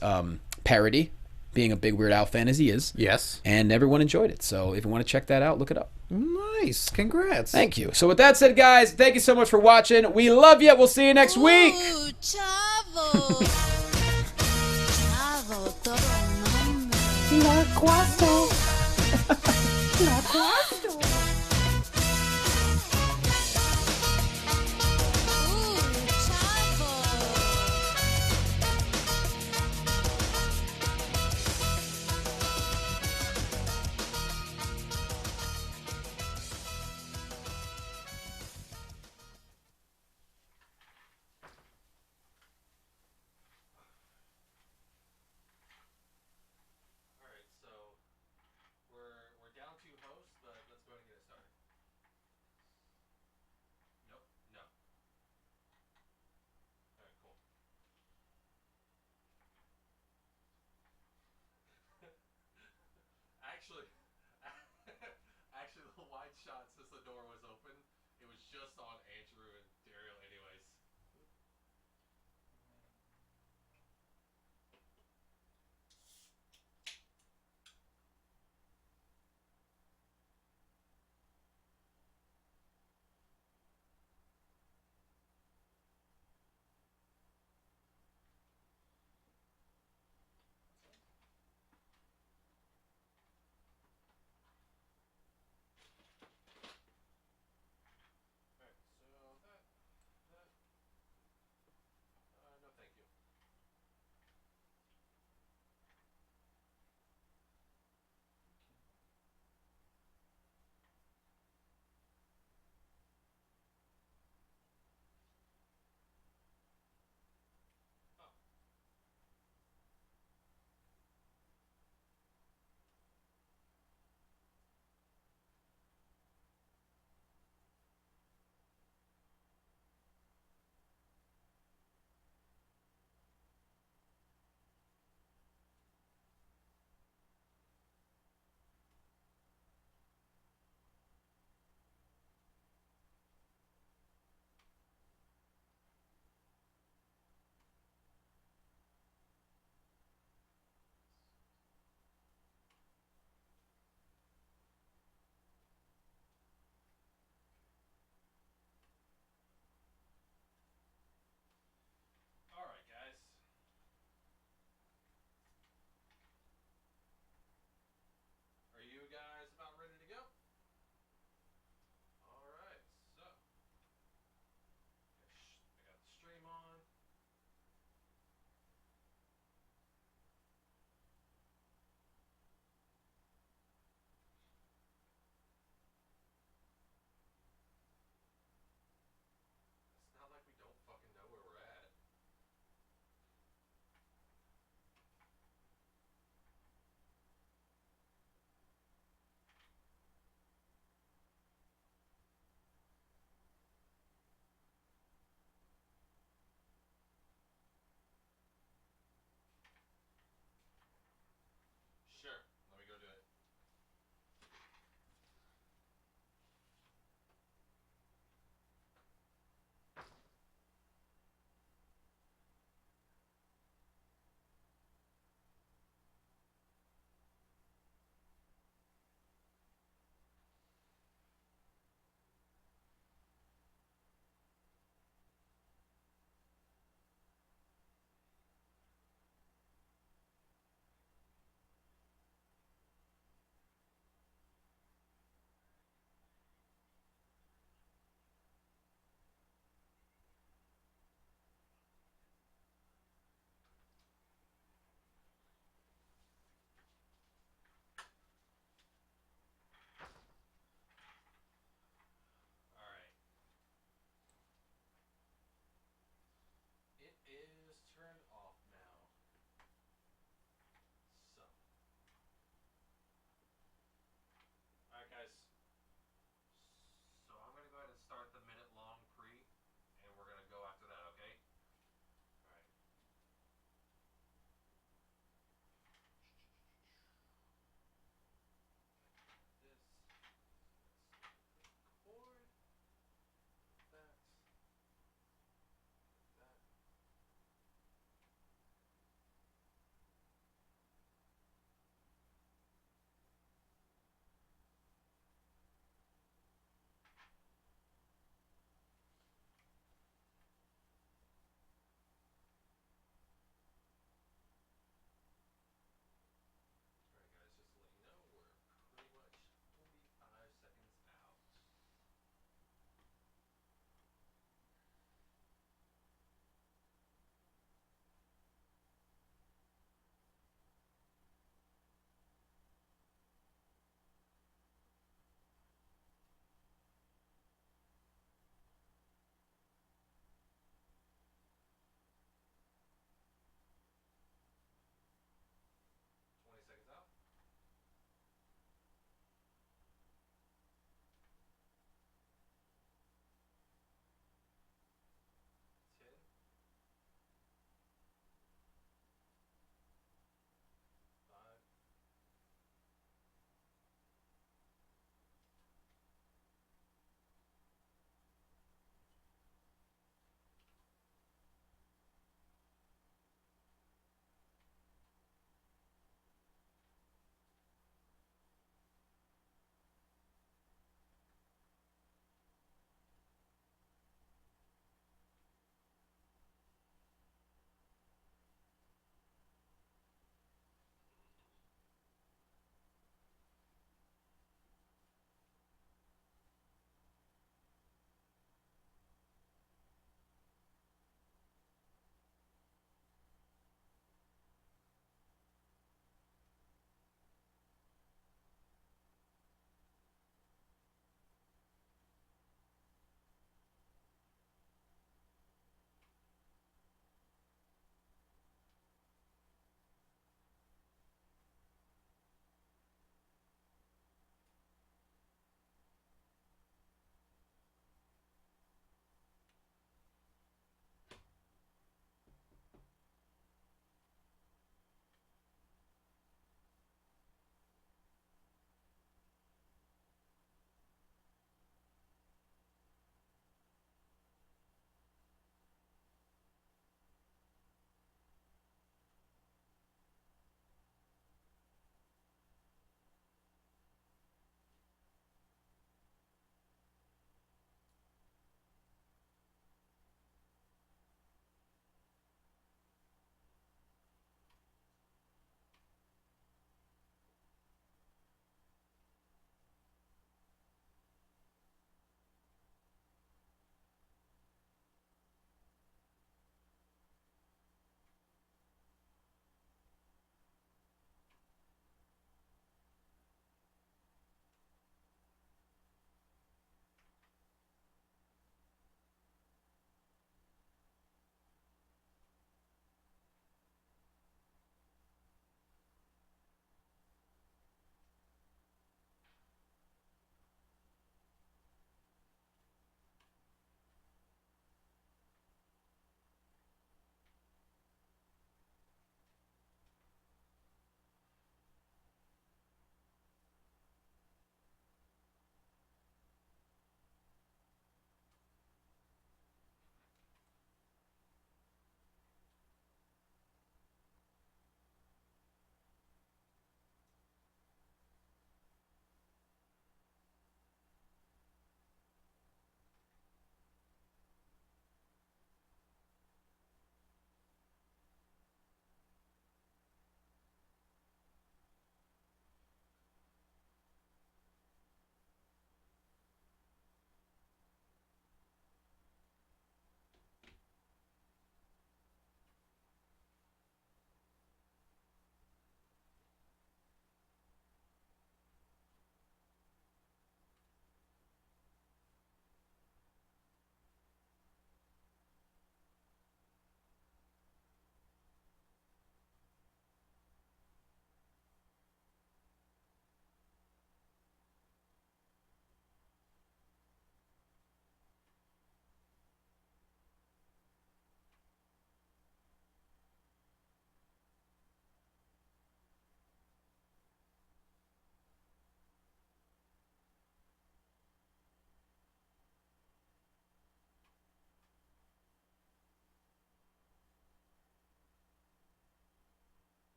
parody, being a big Weird Al fan as he is. Yes. And everyone enjoyed it. So if you want to check that out, look it up. Nice. Congrats. Thank you. So with that said, guys, thank you so much for watching. We love you. We'll see you next week. Chavo. Chavo, todo nombre. La Cuasto. La Cuasto. Actually, the wide shot, since the door was open, it was just on Andrew and Daryl anyways. So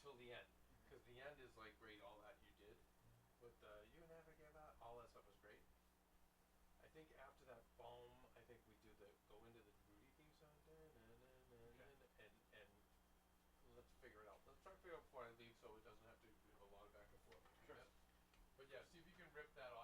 until the end, because the end is like great, all that you did, but you never give up. All that stuff was great. I think after that foam, I think we do go into the Rudy theme song, and let's figure it out. Let's try to figure it out before I leave, so it doesn't have to have a lot of back and forth. Sure. But yeah, see if you can rip that